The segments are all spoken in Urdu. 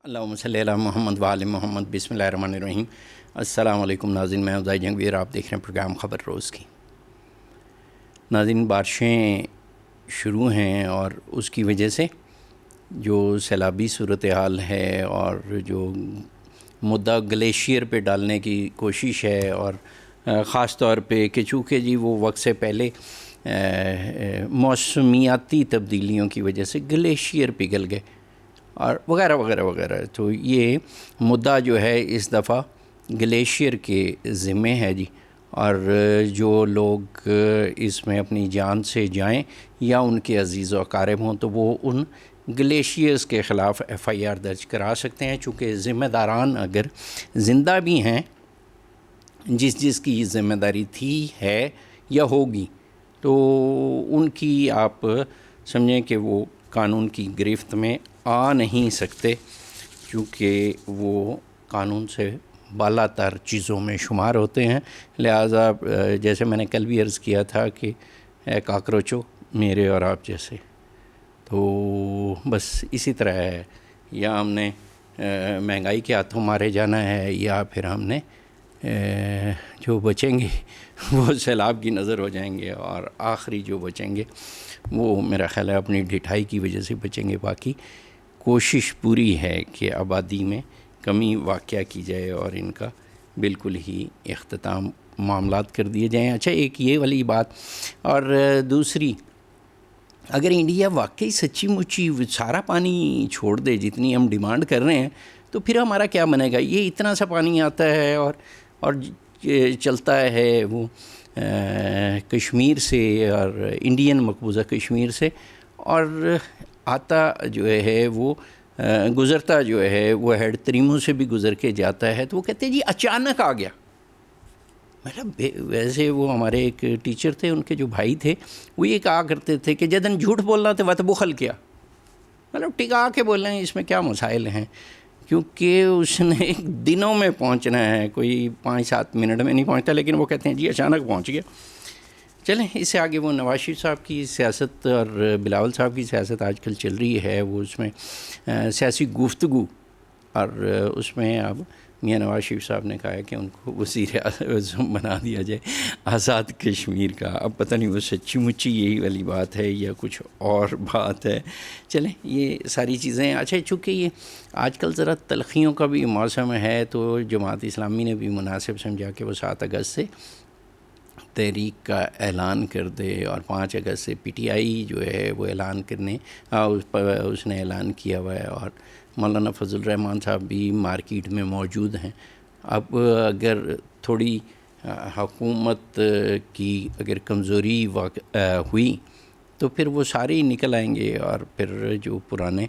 اللہم صلی علی محمد وآل محمد بسم اللہ الرحمن الرحیم۔ السلام علیکم ناظرین، میں عزیز جنگویر، آپ دیکھ رہے ہیں پروگرام خبر روز کی۔ ناظرین، بارشیں شروع ہیں اور اس کی وجہ سے جو سیلابی صورتحال ہے اور جو مدعا گلیشیئر پہ ڈالنے کی کوشش ہے، اور خاص طور پہ کہ چونکہ جی وہ وقت سے پہلے موسمیاتی تبدیلیوں کی وجہ سے گلیشیئر پگھل گئے اور وغیرہ وغیرہ وغیرہ، تو یہ مدعا جو ہے اس دفعہ گلیشیئر کے ذمے ہے جی۔ اور جو لوگ اس میں اپنی جان سے جائیں یا ان کے عزیز و اقارب ہوں تو وہ ان گلیشیئرز کے خلاف ایف آئی آر درج کرا سکتے ہیں، چونکہ ذمہ داران اگر زندہ بھی ہیں، جس کی ذمہ داری تھی ہے یا ہوگی، تو ان کی آپ سمجھیں کہ وہ قانون کی گرفت میں آ نہیں سکتے، کیونکہ وہ قانون سے بالا تر چیزوں میں شمار ہوتے ہیں۔ لہٰذا جیسے میں نے کل بھی عرض کیا تھا کہ اے کاکروچو میرے اور آپ جیسے، تو بس اسی طرح ہے، یا ہم نے مہنگائی کے ہاتھوں مارے جانا ہے، یا پھر ہم نے جو بچیں گے وہ سیلاب کی نظر ہو جائیں گے، اور آخری جو بچیں گے وہ میرا خیال ہے اپنی ڈھٹائی کی وجہ سے بچیں گے۔ باقی کوشش پوری ہے کہ آبادی میں کمی واقع کی جائے اور ان کا بالکل ہی اختتام معاملات کر دیے جائیں۔ اچھا، ایک یہ والی بات، اور دوسری، اگر انڈیا واقعی سچی مچی سارا پانی چھوڑ دے جتنی ہم ڈیمانڈ کر رہے ہیں، تو پھر ہمارا کیا بنے گا؟ یہ اتنا سا پانی آتا ہے اور چلتا ہے وہ کشمیر سے، اور انڈین مقبوضہ کشمیر سے، اور آتا جو ہے وہ گزرتا جو ہے وہ ہیڈ تریمو سے بھی گزر کے جاتا ہے، تو وہ کہتے ہیں جی اچانک آ گیا۔ مطلب ویسے وہ ہمارے ایک ٹیچر تھے، ان کے جو بھائی تھے، وہ یہ کہا کرتے تھے کہ جدن جھوٹ بولنا تھا وہ تو بخل کیا، مطلب ٹکا کے بول رہے ہیں، اس میں کیا مسائل ہیں، کیونکہ اس نے دنوں میں پہنچنا ہے، کوئی 5-7 منٹ میں نہیں پہنچتا، لیکن وہ کہتے ہیں جی اچانک پہنچ گیا۔ چلیں اس سے آگے وہ نواز شریف صاحب کی سیاست اور بلاول صاحب کی سیاست آج کل چل رہی ہے، وہ اس میں سیاسی گفتگو، اور اس میں اب میاں نواز شریف صاحب نے کہا ہے کہ ان کو وزیر اعظم بنا دیا جائے آزاد کشمیر کا۔ اب پتہ نہیں وہ سچی مچی یہی والی بات ہے یا کچھ اور بات ہے۔ چلیں یہ ساری چیزیں، اچھا چونکہ یہ آج کل ذرا تلخیوں کا بھی موسم ہے، تو جماعت اسلامی نے بھی مناسب سمجھا کہ وہ 7 اگست سے تحریک کا اعلان کر دے، اور 5 اگست سے پی ٹی آئی جو ہے وہ اعلان کرنے اس نے اعلان کیا ہوا ہے، اور مولانا فضل الرحمان صاحب بھی مارکیٹ میں موجود ہیں۔ اب اگر تھوڑی حکومت کی اگر کمزوری ہوئی تو پھر وہ سارے ہی نکل آئیں گے، اور پھر جو پرانے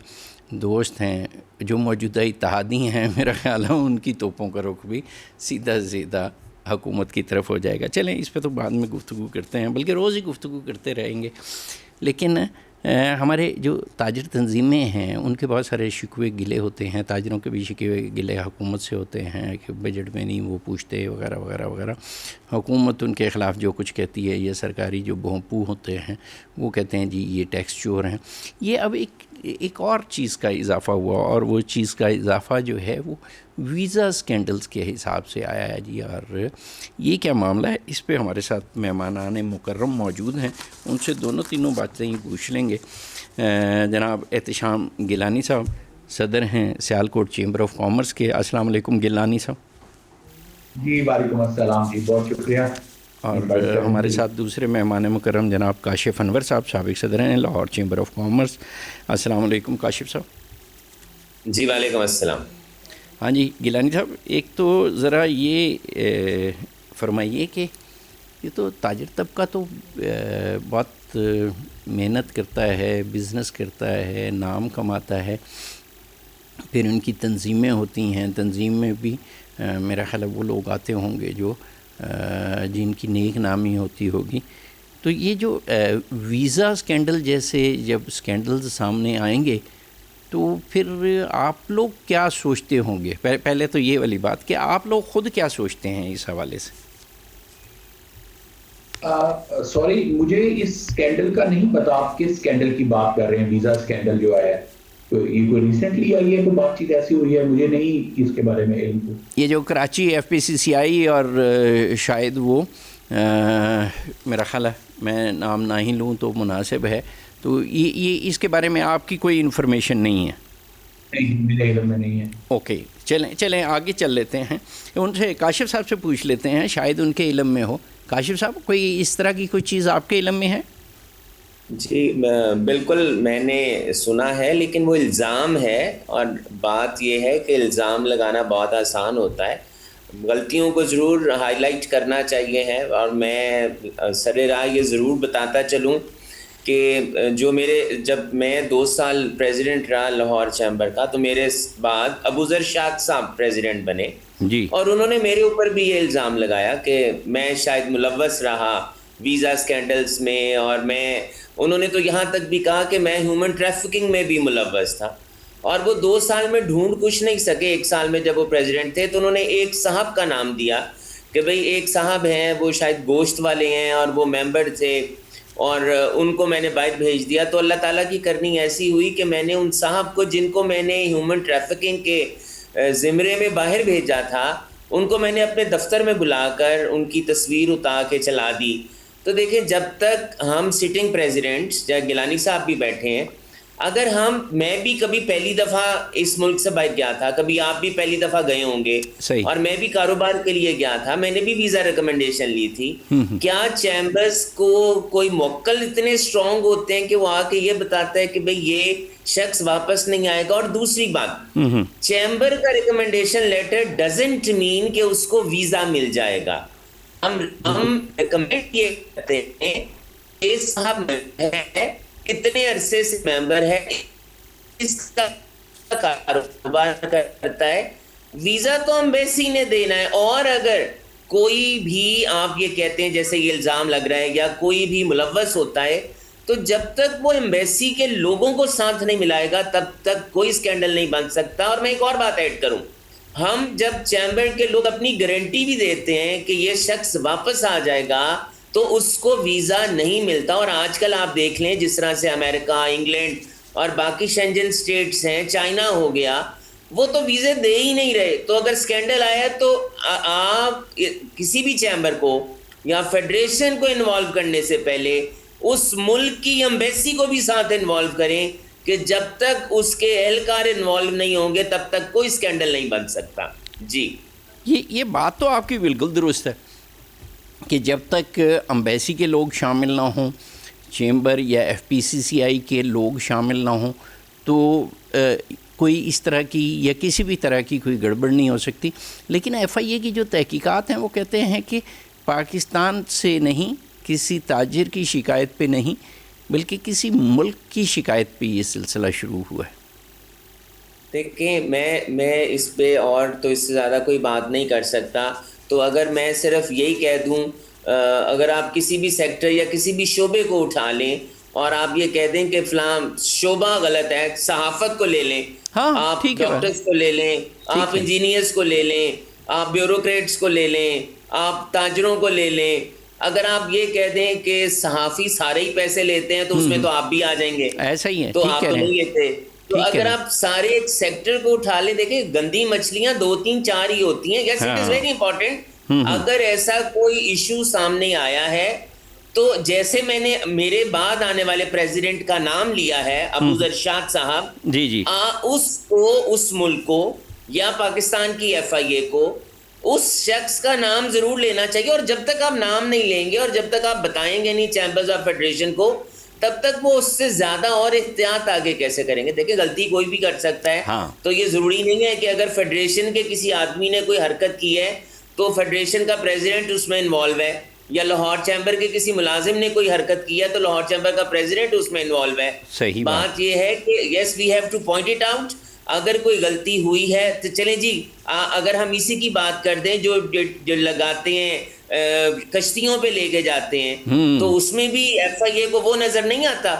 دوست ہیں، جو موجودہ اتحادی ہیں، میرا خیال ہے ان کی توپوں کا رخ بھی سیدھا حکومت کی طرف ہو جائے گا۔ چلیں اس پہ تو بعد میں گفتگو کرتے ہیں، بلکہ روز ہی گفتگو کرتے رہیں گے۔ لیکن ہمارے جو تاجر تنظیمیں ہیں ان کے بہت سارے شکوے گلے ہوتے ہیں، تاجروں کے بھی شکوے گلے حکومت سے ہوتے ہیں کہ بجٹ میں نہیں وہ پوچھتے وغیرہ وغیرہ وغیرہ، حکومت ان کے خلاف جو کچھ کہتی ہے، یہ سرکاری جو بھونپو ہوتے ہیں وہ کہتے ہیں جی یہ ٹیکس چور ہیں۔ یہ اب ایک اور چیز کا اضافہ ہوا، اور وہ چیز کا اضافہ جو ہے وہ ویزا سکینڈلز کے حساب سے آیا ہے جی۔ اور یہ کیا معاملہ ہے، اس پہ ہمارے ساتھ مہمانان مکرم موجود ہیں، ان سے دونوں تینوں باتیں ہی پوچھ لیں گے۔ جناب احتشام گیلانی صاحب صدر ہیں سیالکوٹ چیمبر آف کامرس کے۔ السلام علیکم گیلانی صاحب۔ جی وعلیکم السلام جی، بہت شکریہ۔ اور ہمارے ساتھ دوسرے مہمان مکرم جناب کاشف انور صاحب، سابق صدر ہیں لاہور چیمبر آف کامرس۔ السلام علیکم کاشف صاحب۔ جی وعلیکم السلام۔ ہاں جی گیلانی صاحب، ایک تو ذرا یہ فرمائیے کہ یہ تو تاجر طبقہ تو بہت محنت کرتا ہے، بزنس کرتا ہے، نام کماتا ہے، پھر ان کی تنظیمیں ہوتی ہیں، تنظیم میں بھی میرا خیال ہے وہ لوگ آتے ہوں گے جو جن کی نیک نامی ہوتی ہوگی۔ تو یہ جو ویزا سکینڈل جیسے جب سکینڈلز سامنے آئیں گے تو پھر آپ لوگ کیا سوچتے ہوں گے؟ پہلے تو یہ والی بات کہ آپ لوگ خود کیا سوچتے ہیں اس حوالے سے؟ سوری، مجھے اس سکینڈل کا نہیں پتا، آپ کس سکینڈل کی بات کر رہے ہیں؟ ویزا سکینڈل جو ہے تو یہ کوئی ریسنٹلی آئی ہے کوئی بات چیت ایسی ہوئی ہے؟ مجھے نہیں اس کے بارے میں علم کو. یہ جو کراچی FPCCI اور شاید وہ میرا خیال ہے میں نام نہ ہی لوں تو مناسب ہے، تو یہ اس کے بارے میں آپ کی کوئی انفارمیشن نہیں ہے؟ نہیں، میرے علم میں نہیں ہے. اوکے، چلیں آگے چل لیتے ہیں، ان سے کاشف صاحب سے پوچھ لیتے ہیں، شاید ان کے علم میں ہو. کاشف صاحب، کوئی اس طرح کی کوئی چیز آپ کے علم میں ہے؟ جی بالکل، میں نے سنا ہے، لیکن وہ الزام ہے، اور بات یہ ہے کہ الزام لگانا بہت آسان ہوتا ہے، غلطیوں کو ضرور ہائی لائٹ کرنا چاہیے ہے. اور میں سر راہ یہ ضرور بتاتا چلوں کہ جب میں 2 سال پریزیڈنٹ رہا لاہور چیمبر کا، تو میرے بعد ابوذر شاد صاحب پریزیڈنٹ بنے جی، اور انہوں نے میرے اوپر بھی یہ الزام لگایا کہ میں شاید ملوث رہا ویزا سکینڈلز میں، اور انہوں نے تو یہاں تک بھی کہا کہ میں ہیومن ٹریفکنگ میں بھی ملوث تھا. اور وہ 2 سال میں ڈھونڈ کچھ نہیں سکے. 1 سال میں جب وہ پریزیڈنٹ تھے تو انہوں نے ایک صاحب کا نام دیا کہ بھئی ایک صاحب ہیں، وہ شاید گوشت والے ہیں اور وہ ممبر تھے، اور ان کو میں نے باہر بھیج دیا. تو اللہ تعالیٰ کی کرنی ایسی ہوئی کہ میں نے ان صاحب کو، جن کو میں نے ہیومن ٹریفکنگ کے زمرے میں باہر بھیجا تھا، ان کو میں نے اپنے دفتر میں بلا کر ان کی تصویر اتار کے چلا دی. تو دیکھیں، جب تک ہم سٹنگ پریزیڈنٹس، جب گیلانی صاحب بھی بیٹھے ہیں، اگر میں بھی کبھی پہلی دفعہ اس ملک سے باہر گیا تھا، کبھی آپ بھی پہلی دفعہ گئے ہوں گے، صحیح، اور میں بھی کاروبار کے لیے گیا تھا، میں نے بھی ویزا ریکمنڈیشن لی تھی. کیا چیمبرز کو کوئی موکل اتنے اسٹرانگ ہوتے ہیں کہ وہ آ کے یہ بتاتا ہے کہ بھئی یہ شخص واپس نہیں آئے گا؟ اور دوسری بات، چیمبر کا ریکمنڈیشن لیٹر ڈزنٹ مین کہ اس کو ویزا مل جائے گا. ہم ریکمینڈ یہ کرتے ہیں کہ صاحب ہے، اتنے عرصے سے ممبر ہے، اس کا کاروبار کرتا ہے، ویزا تو ایمبیسی نے دینا ہے. اور اگر کوئی بھی آپ یہ کہتے ہیں جیسے یہ الزام لگ رہا ہے، یا کوئی بھی ملوث ہوتا ہے، تو جب تک وہ ایمبیسی کے لوگوں کو ساتھ نہیں ملائے گا تب تک کوئی اسکینڈل نہیں بن سکتا. اور میں ایک اور بات ایڈ کروں، ہم جب چیمبر کے لوگ اپنی گارنٹی بھی دیتے ہیں کہ یہ شخص واپس آ جائے گا تو اس کو ویزا نہیں ملتا. اور آج کل آپ دیکھ لیں جس طرح سے امریکہ، انگلینڈ اور باقی شینجن سٹیٹس ہیں، چائنا ہو گیا، وہ تو ویزے دے ہی نہیں رہے. تو اگر سکینڈل آیا تو آپ کسی بھی چیمبر کو یا فیڈریشن کو انوالو کرنے سے پہلے اس ملک کی ایمبیسی کو بھی ساتھ انوالو کریں کہ جب تک اس کے اہلکار انوالو نہیں ہوں گے تب تک کوئی سکینڈل نہیں بن سکتا. جی، یہ بات تو آپ کی بالکل درست ہے کہ جب تک امبیسی کے لوگ شامل نہ ہوں، چیمبر یا FPCCI کے لوگ شامل نہ ہوں، تو کوئی اس طرح کی یا کسی بھی طرح کی کوئی گڑبڑ نہیں ہو سکتی. لیکن FIA کی جو تحقیقات ہیں وہ کہتے ہیں کہ پاکستان سے نہیں، کسی تاجر کی شکایت پہ نہیں، بلکہ کسی ملک کی شکایت پہ یہ سلسلہ شروع ہوا ہے. دیکھیں، میں اس پہ اور تو اس سے زیادہ کوئی بات نہیں کر سکتا. تو اگر میں صرف یہی کہہ دوں، اگر آپ کسی بھی سیکٹر یا کسی بھی شعبے کو اٹھا لیں اور آپ یہ کہہ دیں کہ فلاں شعبہ غلط ہے، صحافت کو لے لیں، آپ ڈاکٹرز کو لے لیں، آپ انجینئرز کو لے لیں، آپ بیوروکریٹس کو لے لیں، آپ تاجروں کو لے لیں، اگر آپ یہ کہہ دیں کہ صحافی سارے ہی پیسے لیتے ہیں تو اس میں تو آپ بھی آ جائیں گے. ایسا ہی ہے، تو آپ تو نہیں لیتے. تو اگر آپ سارے ایک سیکٹر کو اٹھا لیں، دیکھیں گندی مچھلیاں 2 3 4 ہی ہوتی ہیں. یس، اٹ از ویری امپورٹنٹ. اگر ایسا کوئی ایشو سامنے آیا ہے تو جیسے میں نے میرے بعد آنے والے پریزیڈنٹ کا نام لیا ہے، ابوذر شاد صاحب، جی، اس کو، اس ملک کو یا پاکستان کی FIA کو اس شخص کا نام ضرور لینا چاہیے. اور جب تک آپ نام نہیں لیں گے اور جب تک آپ بتائیں گے نہیں چیمبرز آف فیڈریشن کو، تب تک وہ اس سے زیادہ اور احتیاط آگے کیسے کریں گے؟ دیکھیں، غلطی کوئی بھی کر سکتا ہے. تو یہ ضروری نہیں ہے کہ اگر فیڈریشن کے کسی آدمی نے کوئی حرکت کی ہے تو فیڈریشن کا پریزیڈنٹ اس میں انوالو ہے، یا لاہور چیمبر کے کسی ملازم نے کوئی حرکت کی ہے تو لاہور چیمبر کا پریزیڈنٹ اس میں انوالو ہے. صحیح بات یہ ہے کہ yes, we have to point it out. اگر کوئی غلطی ہوئی ہے تو چلیں جی، اگر ہم اسی کی بات کر دیں جو لگاتے ہیں کشتیوں پہ لے کے جاتے ہیں، تو اس میں بھی FIA کو وہ نظر نہیں آتا.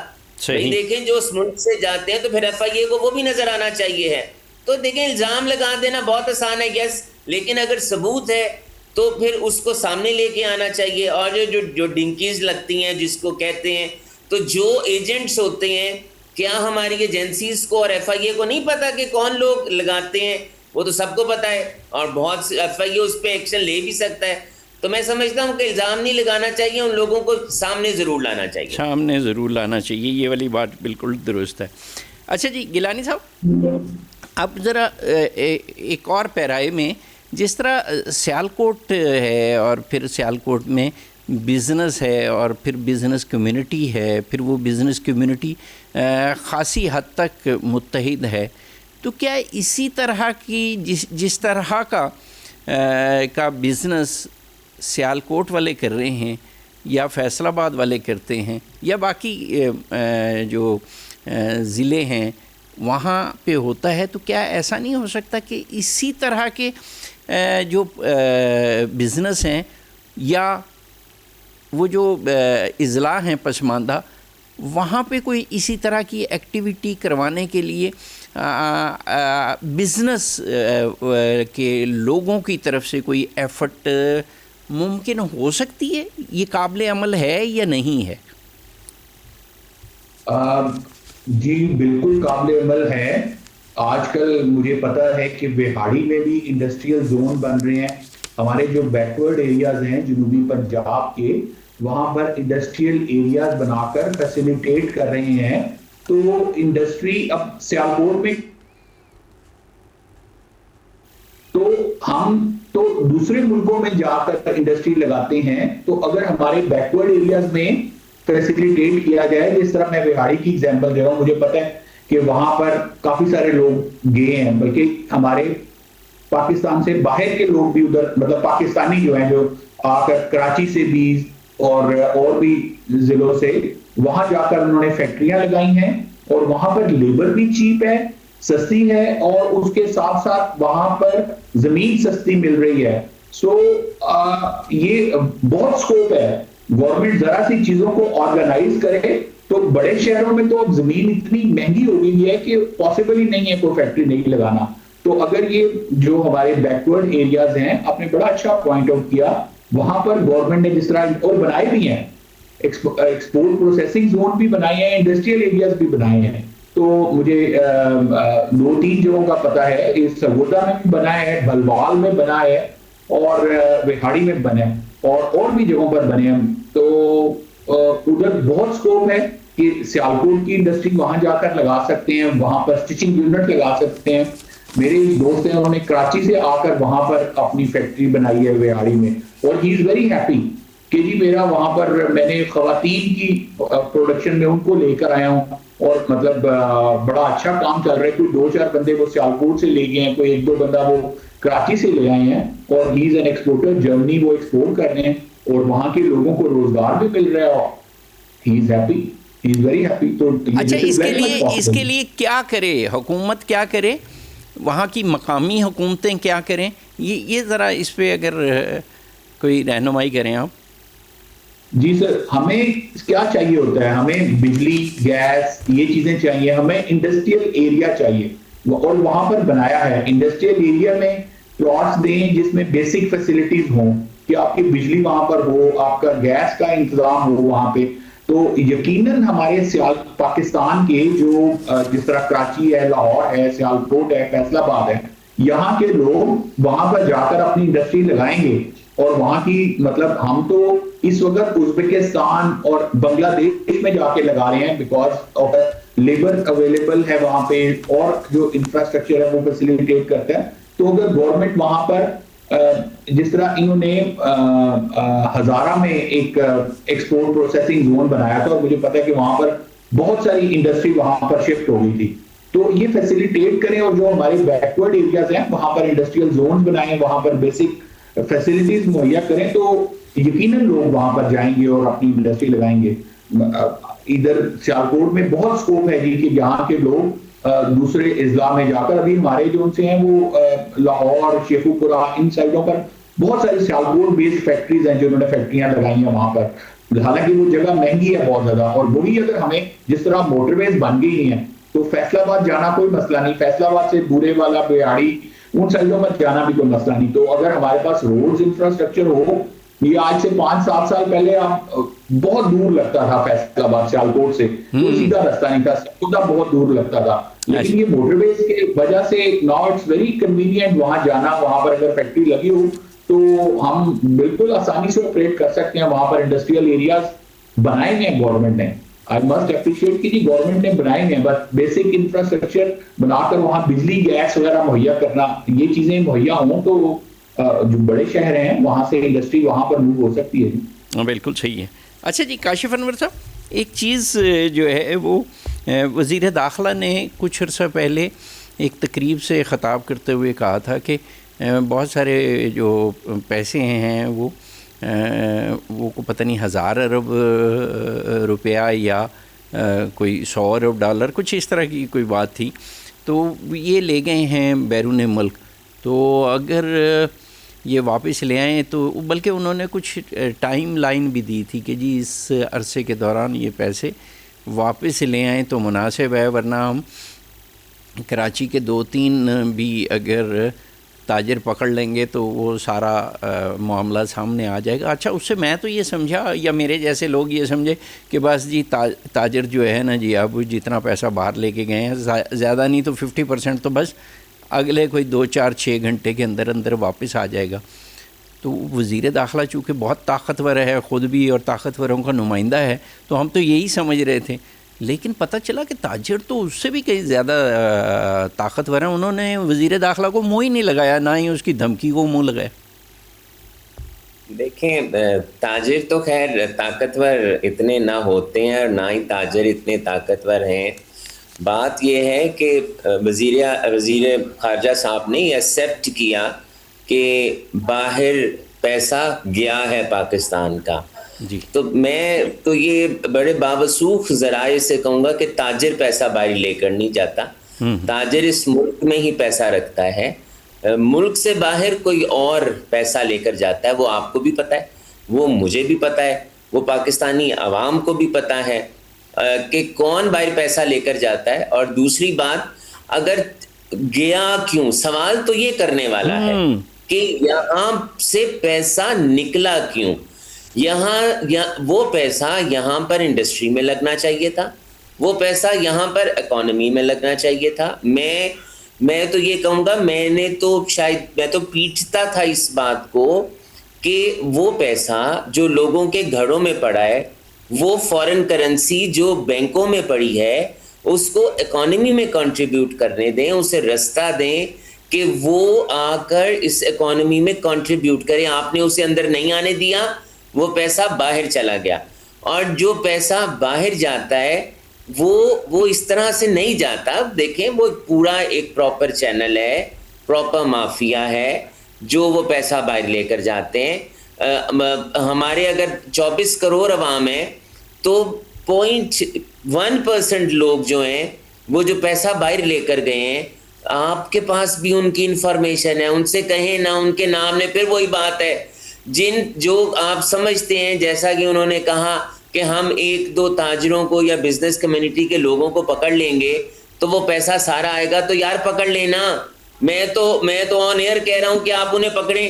دیکھیں، جو اس ملک سے جاتے ہیں تو پھر FIA کو وہ بھی نظر آنا چاہیے ہے. تو دیکھیں، الزام لگا دینا بہت آسان ہے، یس، لیکن اگر ثبوت ہے تو پھر اس کو سامنے لے کے آنا چاہیے. اور جو ڈنکیز لگتی ہیں جس کو کہتے ہیں، تو جو ایجنٹس ہوتے ہیں کیا ہماری ایجنسیز کو اور ایف آئی اے کو نہیں پتا کہ کون لوگ لگاتے ہیں؟ وہ تو سب کو پتا ہے، اور بہت ایف آئی اے اس پہ ایکشن لے بھی سکتا ہے. تو میں سمجھتا ہوں کہ الزام نہیں لگانا چاہیے، ان لوگوں کو سامنے ضرور لانا چاہیے. سامنے ضرور لانا چاہیے، یہ والی بات بالکل درست ہے. اچھا جی گیلانی صاحب، اب ذرا ایک اور پیرائے میں، جس طرح سیالکوٹ ہے اور پھر سیالکوٹ میں بزنس ہے اور پھر بزنس کمیونٹی ہے، پھر وہ بزنس کمیونٹی خاصی حد تک متحد ہے، تو کیا اسی طرح کی جس طرح کا بزنس سیالکوٹ والے کر رہے ہیں یا فیصل آباد والے کرتے ہیں یا باقی جو ضلع ہیں وہاں پہ ہوتا ہے، تو کیا ایسا نہیں ہو سکتا کہ اسی طرح کے جو بزنس ہیں یا وہ جو اضلاع ہیں پسماندہ، وہاں پہ کوئی اسی طرح کی ایکٹیویٹی کروانے کے لیے بزنس کے لوگوں کی طرف سے کوئی ایفرٹ ممکن ہو سکتی ہے؟ یہ قابل عمل ہے یا نہیں ہے؟ جی بالکل قابل عمل ہے. آج کل مجھے پتا ہے کہ بہاڑی میں بھی انڈسٹریل زون بن رہے ہیں. ہمارے جو بیکورڈ ایریاز ہیں جنوبی پنجاب کے، وہاں پر انڈسٹریل ایریاز بنا کر فیسیلیٹیٹ کر رہے ہیں. تو انڈسٹری اب سیالکوٹ میں، تو ہم تو دوسرے ملکوں میں جا کر انڈسٹری لگاتے ہیں، تو اگر ہمارے بیکورڈ ایریاز میں فیسیلیٹیٹ کیا جائے، جس طرح میں بہاڑی کی ایگزامپل دے رہا ہوں، مجھے پتہ ہے کہ وہاں پر کافی سارے لوگ گئے ہیں، بلکہ ہمارے پاکستان سے باہر کے لوگ بھی ادھر، مطلب پاکستانی جو ہیں، جو آ کر کراچی سے بھی اور بھی ضلعوں سے وہاں جا کر انہوں نے فیکٹریاں لگائی ہیں، اور وہاں پر لیبر بھی چیپ ہے، سستی ہے، اور اس کے ساتھ ساتھ وہاں پر زمین سستی مل رہی ہے. سو یہ بہت سکوپ ہے. گورنمنٹ ذرا سی چیزوں کو آرگنائز کرے تو بڑے شہروں میں تو اب زمین اتنی مہنگی ہو گئی ہے کہ پاسبل ہی نہیں ہے کوئی فیکٹری نہیں لگانا. تو اگر یہ جو ہمارے بیکورڈ ایریاز ہیں، آپ نے بڑا اچھا پوائنٹ آؤٹ کیا، وہاں پر گورنمنٹ نے جس طرح اور بنائے بھی ہیں، ایکسپورٹ پروسیسنگ زون بھی بنائے ہیں، انڈسٹریل ایریاز بھی بنائے ہیں. تو مجھے 2-3 جگہوں کا پتا ہے، اس سرگودا میں بھی بنا ہے، بھلوال میں بنا ہے، اور بہاڑی میں بنا ہے، اور بھی جگہوں پر بنے ہیں. تو ادھر بہت سکوپ ہے کہ سیالکوٹ کی انڈسٹری وہاں جا کر لگا سکتے ہیں، وہاں پر سٹچنگ یونٹ لگا سکتے ہیں. میرے ایک دوست ہیں، انہوں نے کراچی سے آ کر وہاں پر اپنی فیکٹری بنائی ہے بہاڑی میں، اور ہی از ویری ہیپی کہ جی میرا وہاں پر میں نے خواتین کی پروڈکشن میں ان کو لے کر آیا ہوں، اور مطلب بڑا اچھا کام چل رہا ہے. کوئی 2-4 بندے وہ سیالکوٹ سے لے گئے ہیں، کوئی 1-2 بندہ وہ کراچی سے لے آئے ہیں، اور he is an exporter. Germany وہ ایکسپورٹ کر رہے ہیں، اور وہاں کے لوگوں کو روزگار بھی مل رہا ہے، اور he is happy, he is very happy. تو اچھا، اس کے لیے کیا کرے حکومت، کیا کرے وہاں کی مقامی حکومتیں، کیا کریں؟ یہ ذرا اس پہ اگر کوئی رہنمائی کریں آپ. جی سر، ہمیں کیا چاہیے ہوتا ہے؟ ہمیں بجلی، گیس، یہ چیزیں چاہیے. ہمیں انڈسٹریل ایریا چاہیے، اور وہاں پر بنایا ہے. انڈسٹریل ایریا میں پلاٹس دیں جس میں بیسک فیسلٹیز ہوں، کہ آپ کی بجلی وہاں پر ہو، آپ کا گیس کا انتظام ہو وہاں پہ. تو یقیناً ہمارے پاکستان کے جو جس طرح کراچی ہے، لاہور ہے، سیالکوٹ ہے، فیصل آباد ہے، یہاں کے لوگ وہاں پر جا کر اپنی انڈسٹری لگائیں گے. اور وہاں کی مطلب ہم تو اس وقت ازبکستان اور بنگلہ دیش میں جا کے لگا رہے ہیں، بیکاز لیبر اویلیبل ہے وہاں پہ، اور جو انفراسٹرکچر ہے وہ فیسیلیٹیٹ کرتا ہے. تو اگر گورنمنٹ وہاں پر جس طرح انہوں نے ہزارہ میں ایک ایکسپورٹ پروسیسنگ زون بنایا تھا، اور مجھے پتا ہے کہ وہاں پر بہت ساری انڈسٹری وہاں پر شفٹ ہو گئی تھی. تو یہ فیسیلیٹیٹ کریں، اور جو ہمارے بیکورڈ ایریاز ہیں وہاں پر انڈسٹریل زونز بنائیں، وہاں پر بیسک فیسلٹیز مہیا کریں، تو یقیناً لوگ وہاں پر جائیں گے اور اپنی انڈسٹری لگائیں گے. ادھر سیالکوٹ میں بہت سکوپ ہے جی، کہ جہاں کے لوگ دوسرے اضلاع میں جا کر، ابھی ہمارے جو ان سے ہیں وہ لاہور، شیخو پورہ، ان سائڈوں پر بہت ساری سیالکوٹ بیسڈ فیکٹریز ہیں جنہوں نے فیکٹریاں لگائی ہیں وہاں پر. حالانکہ وہ جگہ مہنگی ہے بہت زیادہ، اور وہی اگر ہمیں جس طرح موٹر ویز بن گئی ہیں تو فیصل آباد جانا کوئی مسئلہ نہیں، فیصل آباد سے بورے والا، بہاڑی، ان سائڈوں میں جانا بھی کوئی مسئلہ نہیں. تو اگر ہمارے پاس روڈز انفراسٹرکچر ہو، یہ آج سے 5-7 سال پہلے بہت دور لگتا تھا فیصل آباد سیالکوٹ سے، کوئی سیدھا رستہ نہیں تھا، سیدھا بہت دور لگتا تھا. لیکن یہ موٹر ویز کی وجہ سے ناؤ اٹس ویری کنوینئنٹ وہاں جانا. وہاں پر اگر فیکٹری لگی ہو تو ہم بالکل آسانی سے آپریٹ کر سکتے ہیں. وہاں پر انڈسٹریل ایریاز بنائے ہیں گورنمنٹ نے. آئی مسٹ اپریشیٹ کہ جی گورنمنٹ نے بنائے ہیں، بس بیسک انفراسٹرکچر بنا کر وہاں بجلی گیس وغیرہ مہیا کرنا، یہ چیزیں مہیا ہوں تو جو بڑے شہر ہیں وہاں سے انڈسٹری وہاں پر موو ہو سکتی ہے. بالکل صحیح ہے. اچھا جی کاشف انور صاحب، ایک چیز جو ہے وہ وزیر داخلہ نے کچھ عرصہ پہلے ایک تقریب سے خطاب کرتے ہوئے کہا تھا کہ بہت سارے جو پیسے ہیں وہ کو پتہ نہیں 1000 ارب روپیہ یا کوئی 100 ارب ڈالر، کچھ اس طرح کی کوئی بات تھی، تو یہ لے گئے ہیں بیرون ملک. تو اگر یہ واپس لے آئیں تو بلکہ انہوں نے کچھ ٹائم لائن بھی دی تھی کہ جی اس عرصے کے دوران یہ پیسے واپس لے آئیں تو مناسب ہے، ورنہ ہم کراچی کے 2-3 بھی اگر تاجر پکڑ لیں گے تو وہ سارا معاملہ سامنے آ جائے گا. اچھا اس سے میں تو یہ سمجھا، یا میرے جیسے لوگ یہ سمجھے کہ بس جی تاجر جو ہے نا جی اب جتنا پیسہ باہر لے کے گئے ہیں زیادہ نہیں تو 50% تو بس اگلے کوئی 2-4-6 گھنٹے کے اندر اندر واپس آ جائے گا. تو وزیر داخلہ چونکہ بہت طاقتور ہے خود بھی اور طاقتوروں کا نمائندہ ہے، تو ہم تو یہی سمجھ رہے تھے، لیکن پتہ چلا کہ تاجر تو اس سے بھی کہیں زیادہ طاقتور ہیں. انہوں نے وزیر داخلہ کو منہ ہی نہیں لگایا، نہ ہی اس کی دھمکی کو منہ لگایا. دیکھیں تاجر تو خیر طاقتور اتنے نہ ہوتے ہیں اور نہ ہی تاجر اتنے طاقتور ہیں. بات یہ ہے کہ وزیر خارجہ صاحب نے یہ ایکسیپٹ کیا کہ باہر پیسہ گیا ہے پاکستان کا. جی تو میں تو یہ بڑے باوثوق ذرائع سے کہوں گا کہ تاجر پیسہ باہر لے کر نہیں جاتا، تاجر اس ملک میں ہی پیسہ رکھتا ہے. ملک سے باہر کوئی اور پیسہ لے کر جاتا ہے، وہ آپ کو بھی پتہ ہے، وہ مجھے بھی پتہ ہے، وہ پاکستانی عوام کو بھی پتہ ہے کہ کون باہر پیسہ لے کر جاتا ہے. اور دوسری بات، اگر گیا کیوں، سوال تو یہ کرنے والا ہے کہ یہاں سے پیسہ نکلا کیوں. وہ پیسہ یہاں پر انڈسٹری میں لگنا چاہیے تھا، وہ پیسہ یہاں پر اکانومی میں لگنا چاہیے تھا. میں تو یہ کہوں گا، میں تو پیٹتا تھا اس بات کو کہ وہ پیسہ جو لوگوں کے گھروں میں پڑا ہے، وہ فارن کرنسی جو بینکوں میں پڑی ہے، اس کو اکانومی میں کنٹریبیوٹ کرنے دیں، اسے رستہ دیں کہ وہ آ کر اس اکانومی میں کنٹریبیوٹ کریں. آپ نے اسے اندر نہیں آنے دیا، وہ پیسہ باہر چلا گیا. اور جو پیسہ باہر جاتا ہے وہ اس طرح سے نہیں جاتا. دیکھیں وہ پورا ایک پراپر چینل ہے، پراپر مافیا ہے جو وہ پیسہ باہر لے کر جاتے ہیں. ہمارے اگر 24 کروڑ عوام ہیں تو 0.1% لوگ جو ہیں وہ جو پیسہ باہر لے کر گئے ہیں، آپ کے پاس بھی ان کی انفارمیشن ہے، ان سے کہیں نہ ان کے نام نے. پھر وہی بات ہے، جو آپ سمجھتے ہیں جیسا کہ انہوں نے کہا کہ ہم 1-2 تاجروں کو یا بزنس کمیونٹی کے لوگوں کو پکڑ لیں گے تو وہ پیسہ سارا آئے گا، تو یار پکڑ لینا. میں تو آن ایئر کہہ رہا ہوں کہ آپ انہیں پکڑیں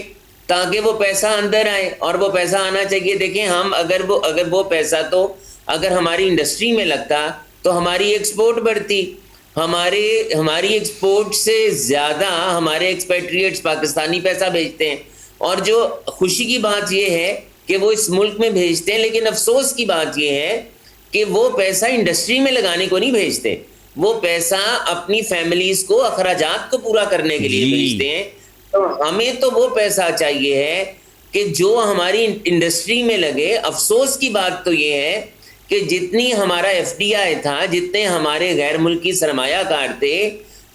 تاکہ وہ پیسہ اندر آئے، اور وہ پیسہ آنا چاہیے. دیکھیں ہم اگر وہ پیسہ تو اگر ہماری انڈسٹری میں لگتا تو ہماری ایکسپورٹ بڑھتی. ہماری ایکسپورٹ سے زیادہ ہمارے ایکسپیٹریٹس پاکستانی پیسہ بھیجتے ہیں. اور جو خوشی کی بات یہ ہے کہ وہ اس ملک میں بھیجتے ہیں، لیکن افسوس کی بات یہ ہے کہ وہ پیسہ انڈسٹری میں لگانے کو نہیں بھیجتے، وہ پیسہ اپنی فیملیز کو اخراجات کو پورا کرنے کے لیے بھیجتے ہیں. تو ہمیں تو وہ پیسہ چاہیے ہے کہ جو ہماری انڈسٹری میں لگے. افسوس کی بات تو یہ ہے کہ جتنی ہمارا FDI تھا، جتنے ہمارے غیر ملکی سرمایہ کار تھے،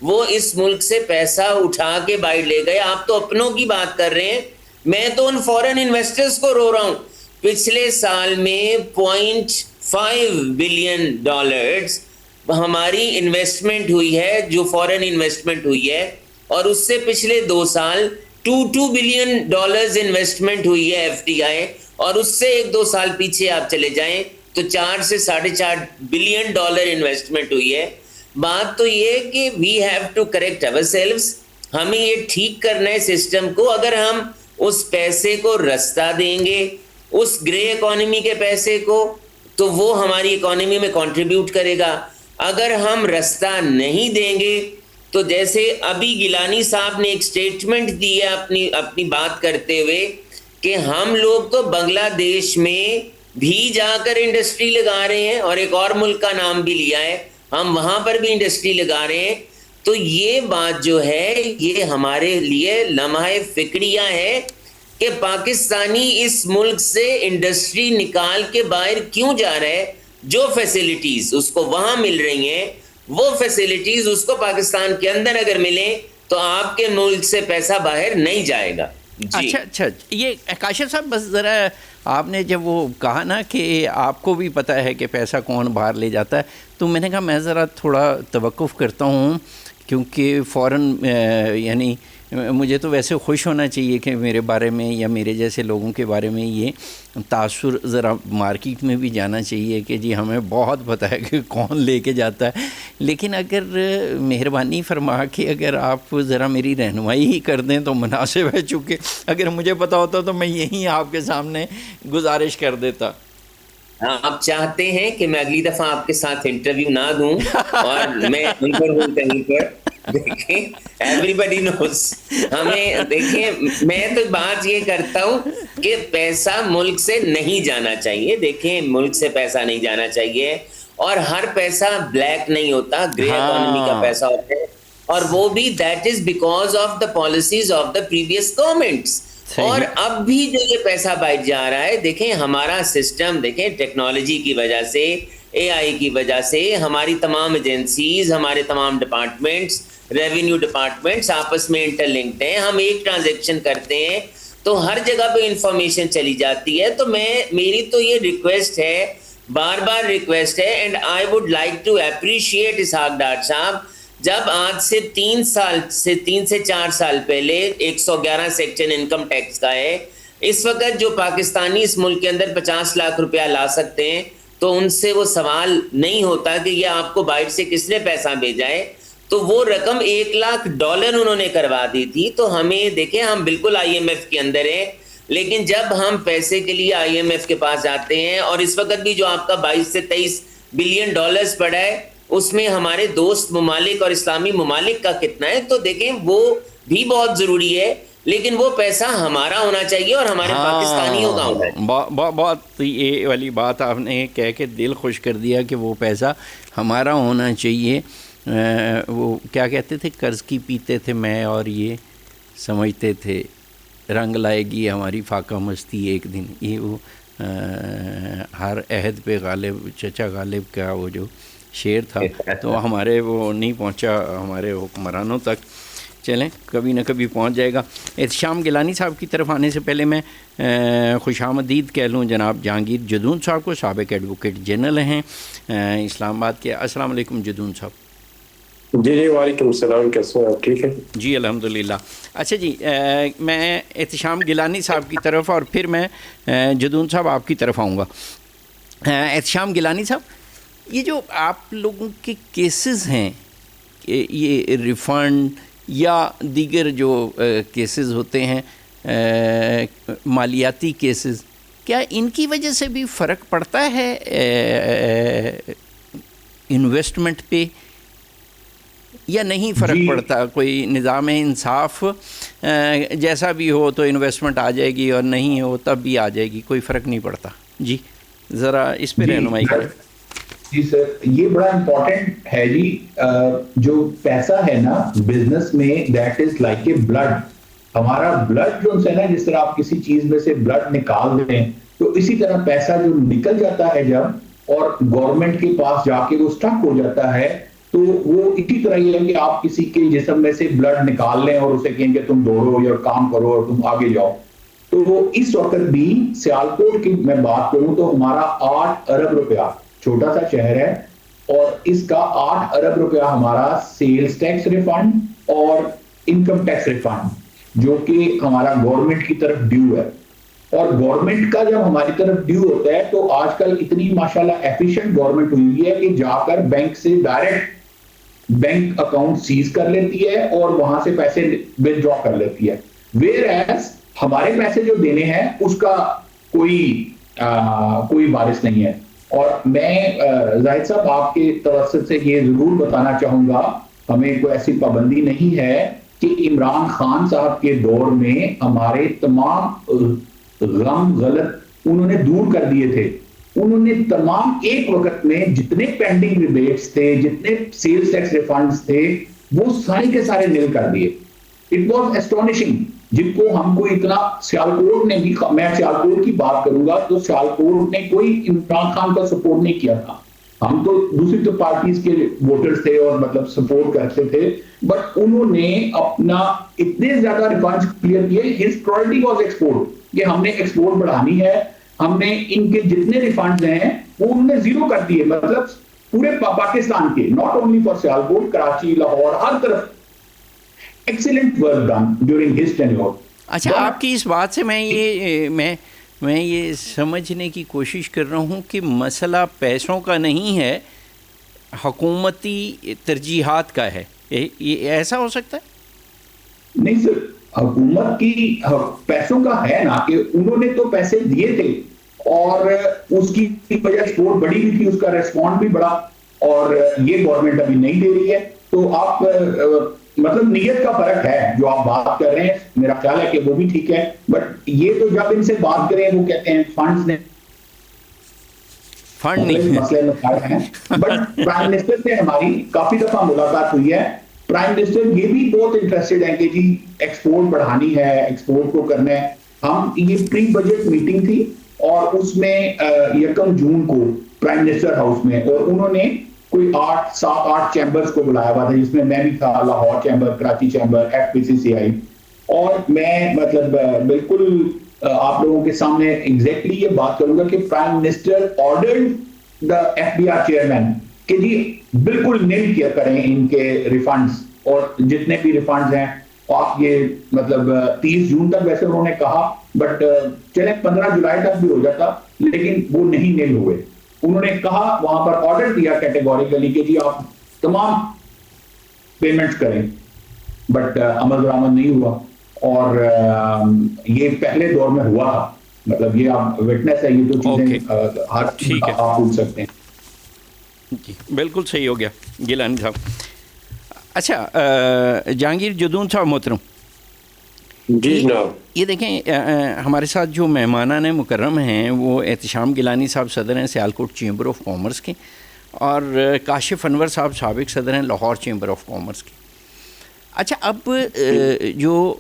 وہ اس ملک سے پیسہ اٹھا کے باہر لے گئے. آپ تو اپنوں کی بات کر رہے ہیں، میں تو ان فورن انویسٹرز کو رو رہا ہوں. پچھلے سال میں $0.5 بلین ہماری انویسٹمنٹ ہوئی ہے، جو فورن انویسٹمنٹ ہوئی ہے، اور اس سے پچھلے 2 سال $2 بلین انویسٹمنٹ ہوئی ہے FDI. اور اس سے 1-2 سال پیچھے آپ چلے جائیں تو 4 سے $4.5 بلین انویسٹمنٹ ہوئی ہے. بات تو یہ ہے کہ we have to correct ourselves. ہمیں یہ ٹھیک کرنا ہے سسٹم کو. اگر ہم اس پیسے کو رستہ دیں گے, اس گرے اکانومی کے پیسے کو, تو وہ ہماری اکانومی میں کنٹریبیوٹ کرے گا. اگر ہم رستہ نہیں دیں گے تو جیسے ابھی گیلانی صاحب نے ایک سٹیٹمنٹ دی ہے اپنی بات کرتے ہوئے کہ ہم لوگ تو بنگلہ دیش میں بھی جا کر انڈسٹری لگا رہے ہیں, اور ایک اور ملک کا نام بھی لیا ہے, ہم وہاں پر بھی انڈسٹری لگا رہے ہیں. تو یہ بات جو ہے یہ ہمارے لیے لمحہ فکریہ ہے کہ پاکستانی اس ملک سے انڈسٹری نکال کے باہر کیوں جا رہا ہے. جو فیسلٹیز اس کو وہاں مل رہی ہیں وہ فیسلٹیز اس کو پاکستان کے اندر اگر ملیں تو آپ کے ملک سے پیسہ باہر نہیں جائے گا. جی اچھا یہ کاشف صاحب بس ذرا آپ نے جب وہ کہا نا کہ آپ کو بھی پتہ ہے کہ پیسہ کون باہر لے جاتا ہے, تو میں نے کہا میں ذرا تھوڑا توقف کرتا ہوں, کیونکہ فوراً یعنی مجھے تو ویسے خوش ہونا چاہیے کہ میرے بارے میں یا میرے جیسے لوگوں کے بارے میں یہ تاثر ذرا مارکیٹ میں بھی جانا چاہیے کہ جی ہمیں بہت پتہ ہے کہ کون لے کے جاتا ہے. لیکن اگر مہربانی فرما کے اگر آپ ذرا میری رہنمائی ہی کر دیں تو مناسب ہے, چونکہ اگر مجھے پتہ ہوتا تو میں یہیں آپ کے سامنے گزارش کر دیتا. آپ چاہتے ہیں کہ میں اگلی دفعہ آپ کے ساتھ انٹرویو نہ دوں اور میں ان پر ہوں کہیں پر. دیکھیں ایوری بڈی نوز, ہمیں دیکھیں میں تو بات یہ کرتا ہوں کہ پیسہ ملک سے نہیں جانا چاہیے. دیکھیں ملک سے پیسہ نہیں جانا چاہیے, اور ہر پیسہ بلیک نہیں ہوتا, گرے اکانومی کا پیسہ ہوتا ہے, اور وہ بھی that is because of the policies of the previous governments. اور اب بھی جو یہ پیسہ باہر جا رہا ہے, دیکھیں ہمارا سسٹم, دیکھیں ٹیکنالوجی کی وجہ سے, اے آئی کی وجہ سے ہماری تمام ایجنسیز, ہمارے تمام ڈپارٹمنٹس, ریونیو ڈپارٹمنٹس آپس میں انٹر لنکڈ ہیں. ہم ایک ٹرانزیکشن کرتے ہیں تو ہر جگہ پہ انفارمیشن چلی جاتی ہے. تو میری تو یہ ریکویسٹ ہے, بار بار ریکویسٹ ہے, and I would like to appreciate Ishaq Dar صاحب, جب آج سے 3 سے 4 سال پہلے 111 سیکشن انکم ٹیکس کا ہے, اس وقت جو پاکستانی اس ملک کے اندر 50 لاکھ روپیہ لا سکتے ہیں تو ان سے وہ سوال نہیں ہوتا کہ یہ آپ کو باہر سے کس نے پیسہ بھیجا ہے. تو وہ رقم $1 لاکھ انہوں نے کروا دی تھی. تو ہمیں دیکھیں ہم بالکل آئی ایم ایف کے اندر ہیں, لیکن جب ہم پیسے کے لیے آئی ایم ایف کے پاس جاتے ہیں, اور اس وقت بھی جو آپ کا 22 سے 23 بلین ڈالرز پڑا ہے اس میں ہمارے دوست ممالک اور اسلامی ممالک کا کتنا ہے, تو دیکھیں وہ بھی بہت ضروری ہے, لیکن وہ پیسہ ہمارا ہونا چاہیے اور ہمارے پاکستانیوں کا ہونا ہے. بہت یہ والی بات آپ نے کہہ کے دل خوش کر دیا کہ وہ پیسہ ہمارا ہونا چاہیے. وہ کیا کہتے تھے, قرض کی پیتے تھے میں اور یہ سمجھتے تھے رنگ لائے گی ہماری فاقہ مستی ایک دن. یہ وہ ہر عہد پہ غالب, چچا غالب کا وہ جو شعر تھا, تو ہمارے وہ نہیں پہنچا ہمارے حکمرانوں تک. چلیں کبھی نہ کبھی پہنچ جائے گا. احتشام گیلانی صاحب کی طرف آنے سے پہلے میں خوش آمدید کہہ لوں جناب جہانگیر جدون صاحب کو, سابق ایڈوکیٹ جنرل ہیں اسلام آباد کے. السلام علیکم جدون صاحب. جی وعلیکم السلام, کیسے ہیں آپ؟ ٹھیک ہے جی الحمدللہ. اچھا جی, میں احتشام گیلانی صاحب کی طرف اور پھر میں جدون صاحب آپ کی طرف آؤں گا. احتشام گیلانی صاحب, یہ جو آپ لوگوں کے کیسز ہیں, یہ ریفنڈ یا دیگر جو کیسز ہوتے ہیں مالیاتی کیسز, کیا ان کی وجہ سے بھی فرق پڑتا ہے انویسٹمنٹ پہ یا نہیں فرق پڑتا؟ کوئی نظام انصاف جیسا بھی ہو تو انویسٹمنٹ آ جائے گی اور نہیں ہو تب بھی آ جائے گی, کوئی فرق نہیں پڑتا؟ جی ذرا اس پہ رہنمائی کریں. جی سر, یہ بڑا امپورٹنٹ ہے جی. جو پیسہ ہے نا بزنس میں, that is like a blood. ہمارا بلڈ جو ہے نا, جس طرح آپ کسی چیز میں سے بلڈ نکال دیں تو اسی طرح پیسہ جو نکل جاتا ہے جب اور گورنمنٹ کے پاس جا کے وہ اسٹک ہو جاتا ہے, تو وہ اسی طرح یہ ہے کہ آپ کسی کے جسم میں سے بلڈ نکال لیں اور اسے کہیں کہ تم دوڑو یا کام کرو اور تم آگے جاؤ. تو وہ اس وقت بھی سیالکوٹ کی میں بات کروں تو ہمارا 8 ارب روپیہ, چھوٹا سا شہر ہے, اور اس کا 8 ارب روپیہ ہمارا سیلز ٹیکس ریفنڈ اور انکم ٹیکس ریفنڈ جو کہ ہمارا گورنمنٹ کی طرف ڈیو ہے. اور گورنمنٹ کا جب ہماری طرف ڈیو ہوتا ہے تو آج کل اتنی ماشاءاللہ ایفیشنٹ گورنمنٹ ہوئی ہے کہ جا کر بینک سے ڈائریکٹ بینک اکاؤنٹ سیز کر لیتی ہے اور وہاں سے پیسے ودرا کر لیتی ہے. ویئر ایز ہمارے پیسے جو دینے ہیں اس کا کوئی وارث نہیں ہے. اور میں زاہد صاحب آپ کے توسط سے یہ ضرور بتانا چاہوں گا, ہمیں کوئی ایسی پابندی نہیں ہے کہ عمران خان صاحب کے دور میں ہمارے تمام غم غلط انہوں نے دور کر دیے تھے. انہوں نے تمام ایک وقت میں جتنے پینڈنگ ریبیٹس تھے, جتنے سیلز ٹیکس ریفنڈز تھے, وہ سارے کے سارے نل کر دیے. اٹ واز اسٹونشنگ, جن کو ہم کو اتنا سیالکوٹ نے بھی, میں سیالکوٹ کی بات کروں گا تو سیالکوٹ نے کوئی عمران خان کا سپورٹ نہیں کیا تھا. ہم تو دوسری تو پارٹیز کے ووٹرز تھے اور مطلب سپورٹ کرتے تھے, بٹ انہوں نے اپنا اتنے زیادہ ریفنڈز کلیئر کیے. ہز پرائورٹی واز ایکسپورٹ, کہ ہم نے ایکسپورٹ بڑھانی ہے. ہم نے ان کے جتنے ریفنڈز ہیں وہ انہوں نے زیرو کر دیے, مطلب پورے پاکستان کے, not only for Sialkot, Karachi, Lahore, ہر طرف. Excellent work done during his tenure. اچھا, آپ کی اس بات سے میں یہ سمجھنے کی کوشش کر رہا ہوں کہ مسئلہ پیسوں کا نہیں ہے, حکومتی ترجیحات کا ہے. یہ ایسا ہو سکتا ہے؟ نہیں سر, حکومت کی پیسوں کا ہے نا, کہ انہوں نے تو پیسے دیے تھے اور اس کی وجہ ایکسپورٹ بڑی بھی تھی, اس کا ریسپونس بھی بڑا, اور یہ گورنمنٹ ابھی نہیں دے رہی ہے. تو آپ مطلب نیت کا فرق ہے جو آپ بات کر رہے ہیں, میرا خیال ہے کہ وہ بھی ٹھیک ہے, بٹ یہ تو جب ان سے بات کریں وہ کہتے ہیں فنڈز نے مسئلے میں کھڑے ہیں. بٹ پرائم منسٹر سے ہماری کافی دفعہ ملاقات ہوئی ہے. پرائم منسٹر یہ بھی بہت انٹرسٹڈ ہیں کہ جی ایکسپورٹ بڑھانی ہے, ایکسپورٹ کو کرنا ہے. ہم یہ پری بجٹ میٹنگ تھی اور اس میں 1 جون کو پرائم منسٹر ہاؤس میں, اور انہوں نے کوئی 7-8 چیمبرز کو بلایا ہوا تھا, جس میں میں بھی تھا, Lahore chamber, Karachi chamber, FPCCI. اور میں مطلب بالکل آپ لوگوں کے سامنے ایگزیکٹلی یہ بات کروں گا کہ پرائم منسٹر آرڈرڈ دا FBR چیئرمین کہ جی بالکل نیل کیا کریں ان کے ریفنڈز, اور جتنے بھی ریفنڈز ہیں آپ یہ مطلب 30 جون تک ویسے انہوں نے کہا, بٹ چلیں 15 جولائی تک بھی ہو جاتا, لیکن وہ نہیں نیل ہوئے. انہوں نے کہا وہاں پر آرڈر دیا کیٹیگوریکلی کہ جی آپ تمام پیمنٹس کریں, بٹ عمل درآمد نہیں ہوا. اور یہ پہلے دور میں ہوا تھا, مطلب یہ آپ وٹنس ہے, یہ تو چیزیں ہر آپ پوچھ سکتے ہیں. جی بالکل صحیح ہو گیا گیلانی صاحب. اچھا جہانگیر جدون صاحب محترم, جی جناب, یہ دیکھیں ہمارے ساتھ جو مہمانان مکرم ہیں وہ احتشام گیلانی صاحب صدر ہیں سیالکوٹ چیمبر آف کامرس کے, اور کاشف انور صاحب سابق صدر ہیں لاہور چیمبر آف کامرس کے. اچھا, اب جو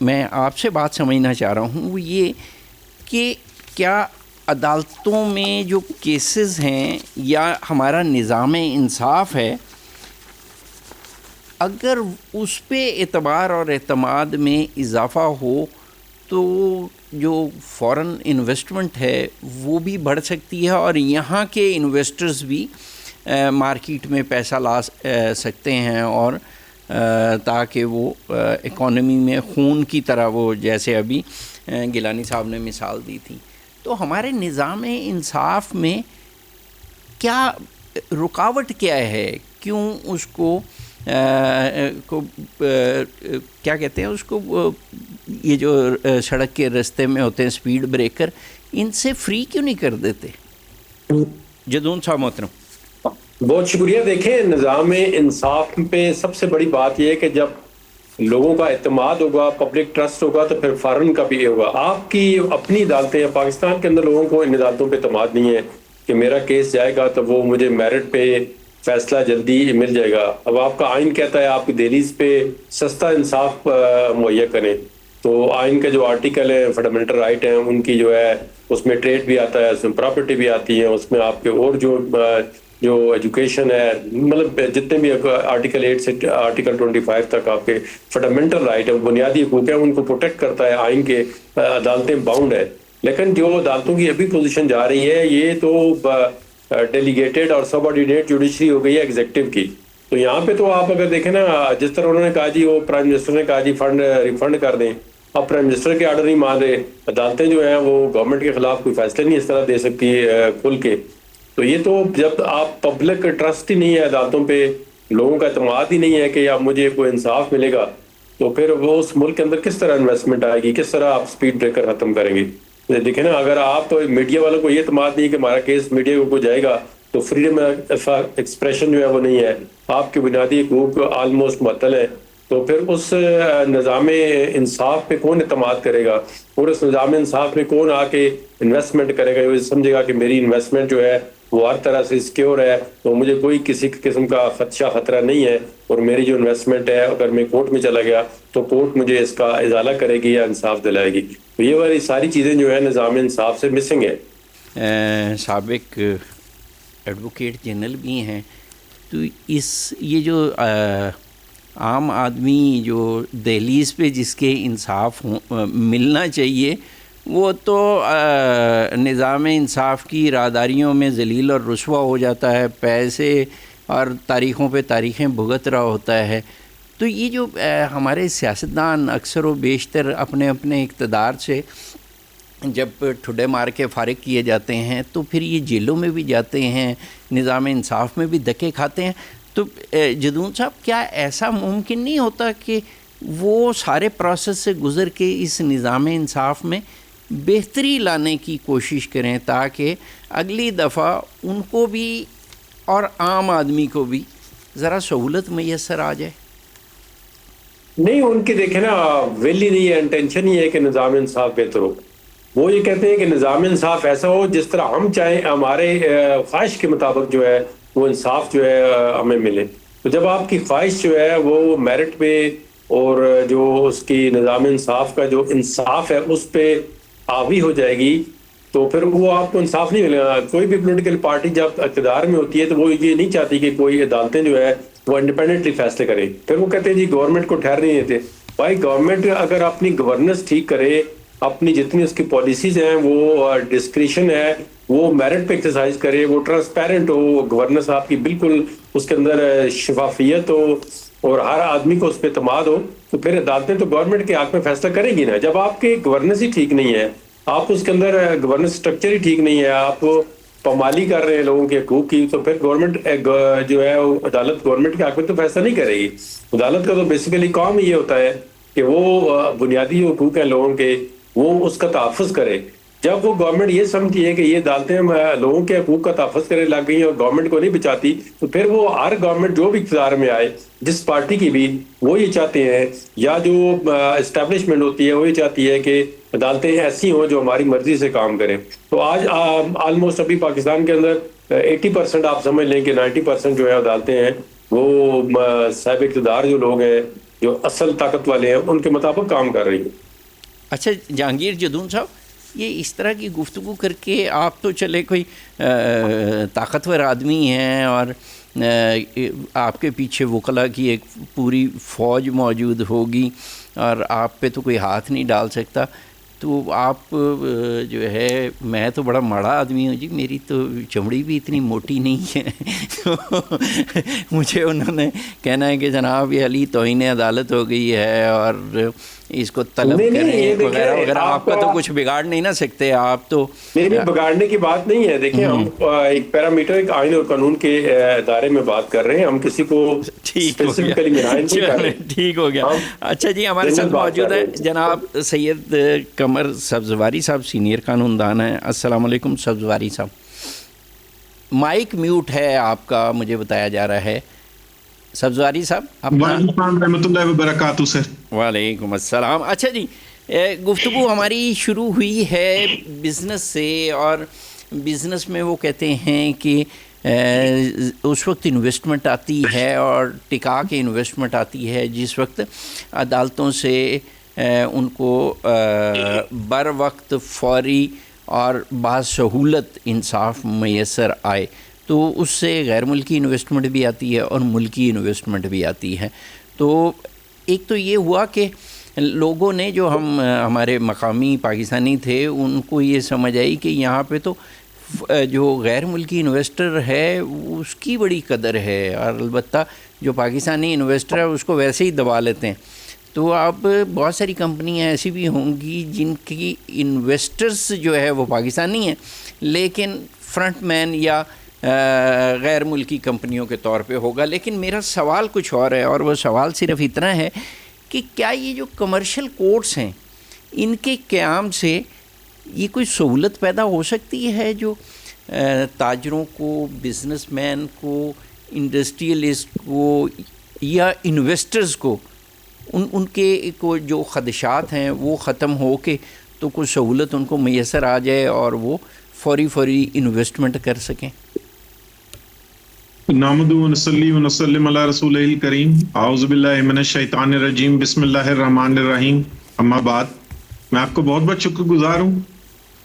میں آپ سے بات سمجھنا چاہ رہا ہوں وہ یہ کہ کیا عدالتوں میں جو کیسز ہیں یا ہمارا نظام انصاف ہے, اگر اس پہ اعتبار اور اعتماد میں اضافہ ہو تو جو فورن انویسٹمنٹ ہے وہ بھی بڑھ سکتی ہے, اور یہاں کے انویسٹرز بھی مارکیٹ میں پیسہ لا سکتے ہیں, اور تاکہ وہ اکانومی میں خون کی طرح, وہ جیسے ابھی گیلانی صاحب نے مثال دی تھی. تو ہمارے نظام انصاف میں کیا رکاوٹ کیا ہے, کیوں اس کو کیا کہتے ہیں اس کو, یہ جو سڑک کے راستے میں ہوتے ہیں سپیڈ بریکر, ان سے فری کیوں نہیں کر دیتے؟ جدون صاحب محترم. بہت شکریہ. دیکھیں, نظام انصاف پہ سب سے بڑی بات یہ ہے کہ جب لوگوں کا اعتماد ہوگا, پبلک ٹرسٹ ہوگا, تو پھر فارن کا بھی ہوگا. آپ کی اپنی عدالتیں ہیں, پاکستان کے اندر لوگوں کو ان عدالتوں پہ اعتماد نہیں ہے کہ میرا کیس جائے گا تو وہ مجھے میرٹ پہ فیصلہ جلدی مل جائے گا. اب آپ کا آئین کہتا ہے آپ کی دہلیز پہ سستا انصاف مہیا کریں, تو آئین کے جو آرٹیکل ہیں, فنڈامنٹل رائٹ ہیں, ان کی جو ہے اس میں ٹریڈ بھی آتا ہے, اس میں پراپرٹی بھی آتی ہے, اس میں آپ کے اور جو ایجوکیشن ہے, مطلب جتنے بھی آرٹیکل 8 سے آرٹیکل 25 تک آپ کے فنڈامنٹل رائٹ ہے, بنیادی حقوق ہیں, ان کو پروٹیکٹ کرتا ہے آئین کے. عدالتیں باؤنڈ ہے. لیکن جو عدالتوں کی ابھی پوزیشن جا رہی ہے یہ تو ڈیلیگیٹڈ اور سب آرڈینیٹ جوڈیشری ہو گئی ہے ایگزیکٹو کی. تو یہاں پہ تو آپ اگر دیکھیں نا, جس طرح انہوں نے کہا جی وہ پرائم منسٹر نے کہا جی فنڈ ریفنڈ کر دیں, اب پرائم منسٹر کے آرڈر نہیں مان رہے, عدالتیں جو ہیں وہ گورنمنٹ کے خلاف کوئی فیصلے نہیں اس طرح دے سکتی کھل کے. تو یہ تو جب آپ پبلک ٹرسٹ ہی نہیں ہے عدالتوں پہ, لوگوں کا اعتماد ہی نہیں ہے کہ اب مجھے کوئی انصاف ملے گا, تو پھر وہ اس ملک کے اندر کس طرح انویسٹمنٹ آئے گی, کس طرح آپ سپیڈ بریکر ختم کریں گے؟ دیکھیں نا, اگر آپ میڈیا والوں کو یہ اعتماد نہیں کہ ہمارا کیس میڈیا کو جائے گا, تو فریڈم ایکسپریشن جو ہے وہ نہیں ہے, آپ کے بنیادی حقوق آلموسٹ معطل ہے, تو پھر اس نظام انصاف پہ کون اعتماد کرے گا, اور اس نظام انصاف میں کون آ کے انویسٹمنٹ کرے گا, یہ سمجھے گا کہ میری انویسٹمنٹ جو ہے وہ ہر طرح سے سیکیور ہے, تو مجھے کوئی کسی قسم کا خطرہ نہیں ہے, اور میری جو انویسٹمنٹ ہے اگر میں کورٹ میں چلا گیا تو کورٹ مجھے اس کا ازالہ کرے گی یا انصاف دلائے گی. تو یہ والی ساری چیزیں جو ہے نظام انصاف سے مسنگ ہے. سابق ایڈوکیٹ جنرل بھی ہیں, تو یہ جو عام آدمی جو دہلیز پہ جس کے انصاف ملنا چاہیے, وہ تو نظام انصاف کی راداریوں میں ذلیل اور رسوا ہو جاتا ہے, پیسے اور تاریخوں پہ تاریخیں بھگت رہا ہوتا ہے. تو یہ جو ہمارے سیاستدان اکثر و بیشتر اپنے اپنے اقتدار سے جب ٹھڈے مار کے فارغ کیے جاتے ہیں تو پھر یہ جیلوں میں بھی جاتے ہیں, نظام انصاف میں بھی دھکے کھاتے ہیں. تو جدون صاحب, کیا ایسا ممکن نہیں ہوتا کہ وہ سارے پروسیس سے گزر کے اس نظام انصاف میں بہتری لانے کی کوشش کریں تاکہ اگلی دفعہ ان کو بھی اور عام آدمی کو بھی ذرا سہولت میسر آ جائے؟ نہیں, ان کی دیکھیں نا ویل ہی نہیں ہے, انٹینشن ہی ہے کہ نظام انصاف بہتر ہو. وہ یہ کہتے ہیں کہ نظام انصاف ایسا ہو جس طرح ہم چاہیں, ہمارے خواہش کے مطابق جو ہے وہ انصاف جو ہے ہمیں ملے. تو جب آپ کی خواہش جو ہے وہ میرٹ پہ اور جو اس کی نظام انصاف کا جو انصاف ہے اس پہ حاوی ہو جائے گی, تو پھر وہ آپ کو انصاف نہیں ملے گا. کوئی بھی پولیٹیکل پارٹی جب اقتدار میں ہوتی ہے تو وہ یہ نہیں چاہتی کہ کوئی عدالتیں جو ہے وہ انڈیپینڈنٹلی فیصلے کریں. پھر وہ کہتے ہیں جی گورنمنٹ کو ٹھہر نہیں دیتے. بھائی گورنمنٹ اگر اپنی گورننس ٹھیک کرے, اپنی جتنی اس کی پالیسیز ہیں وہ ڈسکریشن ہے وہ میرٹ پہ ایکسرسائز کرے, وہ ٹرانسپیرنٹ ہو, گورننس آپ کی بالکل اس کے اندر شفافیت ہو اور ہر آدمی کو اس پہ اعتماد ہو, تو پھر عدالتیں تو گورنمنٹ کے حق میں فیصلہ کریں گی نا. جب آپ کی گورننس ہی ٹھیک نہیں ہے, آپ اس کے اندر گورننس سٹرکچر ہی ٹھیک نہیں ہے, آپ پامالی کر رہے ہیں لوگوں کے حقوق کی, تو پھر گورنمنٹ جو ہے عدالت گورنمنٹ کے حق میں تو فیصلہ نہیں کرے گی. عدالت کا تو بیسیکلی کام یہ ہوتا ہے کہ وہ بنیادی جو حقوق ہیں لوگوں کے وہ اس کا تحفظ کرے. جب وہ گورنمنٹ یہ سمجھتی ہے کہ یہ عدالتیں لوگوں کے حقوق کا تحفظ کرنے لگ گئی اور گورنمنٹ کو نہیں بچاتی, تو پھر وہ ہر گورنمنٹ جو بھی اقتدار میں آئے, جس پارٹی کی بھی, وہ یہ چاہتے ہیں, یا جو اسٹیبلشمنٹ ہوتی ہے وہ یہ چاہتی ہے کہ عدالتیں ایسی ہوں جو ہماری مرضی سے کام کریں. تو آج آلموسٹ ابھی پاکستان کے اندر 80% آپ سمجھ لیں کہ 90% جو ہے عدالتیں ہیں وہ صاحب اقتدار جو لوگ ہیں, جو اصل طاقت والے ہیں, ان کے مطابق کام کر رہی ہیں. اچھا جہانگیر جدون صاحب, یہ اس طرح کی گفتگو کر کے آپ تو چلے کوئی طاقتور آدمی ہیں اور آپ کے پیچھے وکلا کی ایک پوری فوج موجود ہوگی اور آپ پہ تو کوئی ہاتھ نہیں ڈال سکتا, تو آپ جو ہے, میں تو بڑا مڑا آدمی ہوں جی, میری تو چمڑی بھی اتنی موٹی نہیں ہے, تو مجھے انہوں نے کہنا ہے کہ جناب یہ علی توہین عدالت ہو گئی ہے اور اس کو طلب کریں وغیرہ وغیرہ. آپ کا تو کچھ بگاڑ نہیں نہ سکتے آپ تو. نہیں, بگاڑنے کی بات نہیں ہے. دیکھیں ہم ایک پیرامیٹر, ایک آئین اور قانون کے ادارے میں بات کر رہے ہیں, ہم کسی کو اسپیسیفکلی مینائن نہیں کر رہے. ٹھیک ہو گیا. اچھا جی, ہمارے ساتھ موجود ہے جناب سید قمر سبزواری صاحب, سینئر قانون دان ہیں. السلام علیکم سبزواری صاحب. مائک میوٹ ہے آپ کا, مجھے بتایا جا رہا ہے. سبزواری صاحب وعلیکم رحمۃ اللہ وبرکاتہ سر. وعلیکم السلام. اچھا جی, گفتگو ہماری شروع ہوئی ہے بزنس سے, اور بزنس میں وہ کہتے ہیں کہ اس وقت انویسٹمنٹ آتی ہے اور ٹکا کے انویسٹمنٹ آتی ہے جس وقت عدالتوں سے ان کو بر وقت فوری اور باسہولت انصاف میسر آئے, تو اس سے غیر ملکی انویسٹمنٹ بھی آتی ہے اور ملکی انویسٹمنٹ بھی آتی ہے. تو ایک تو یہ ہوا کہ لوگوں نے, جو ہمارے مقامی پاکستانی تھے, ان کو یہ سمجھ آئی کہ یہاں پہ تو جو غیر ملکی انویسٹر ہے اس کی بڑی قدر ہے, اور البتہ جو پاکستانی انویسٹر ہے اس کو ویسے ہی دبا لیتے ہیں. تو اب بہت ساری کمپنیاں ایسی بھی ہوں گی جن کی انویسٹرز جو ہے وہ پاکستانی ہیں, لیکن فرنٹ مین یا غیر ملکی کمپنیوں کے طور پہ ہوگا. لیکن میرا سوال کچھ اور ہے, اور وہ سوال صرف اتنا ہے کہ کیا یہ جو کمرشل کورٹس ہیں ان کے قیام سے یہ کوئی سہولت پیدا ہو سکتی ہے جو تاجروں کو, بزنس مین کو, انڈسٹریلسٹ کو یا انویسٹرز کو ان کے کو جو خدشات ہیں وہ ختم ہو کے تو کوئی سہولت ان کو میسر آ جائے اور وہ فوری انویسٹمنٹ کر سکیں؟ نحمدہ و نصلی و نسلم علی رسول الکریم. اعوذ باللہ من الشیطان الرجیم. بسم اللہ الرحمن الرحیم. اما بعد, میں آپ کو بہت بہت شکر گزار ہوں,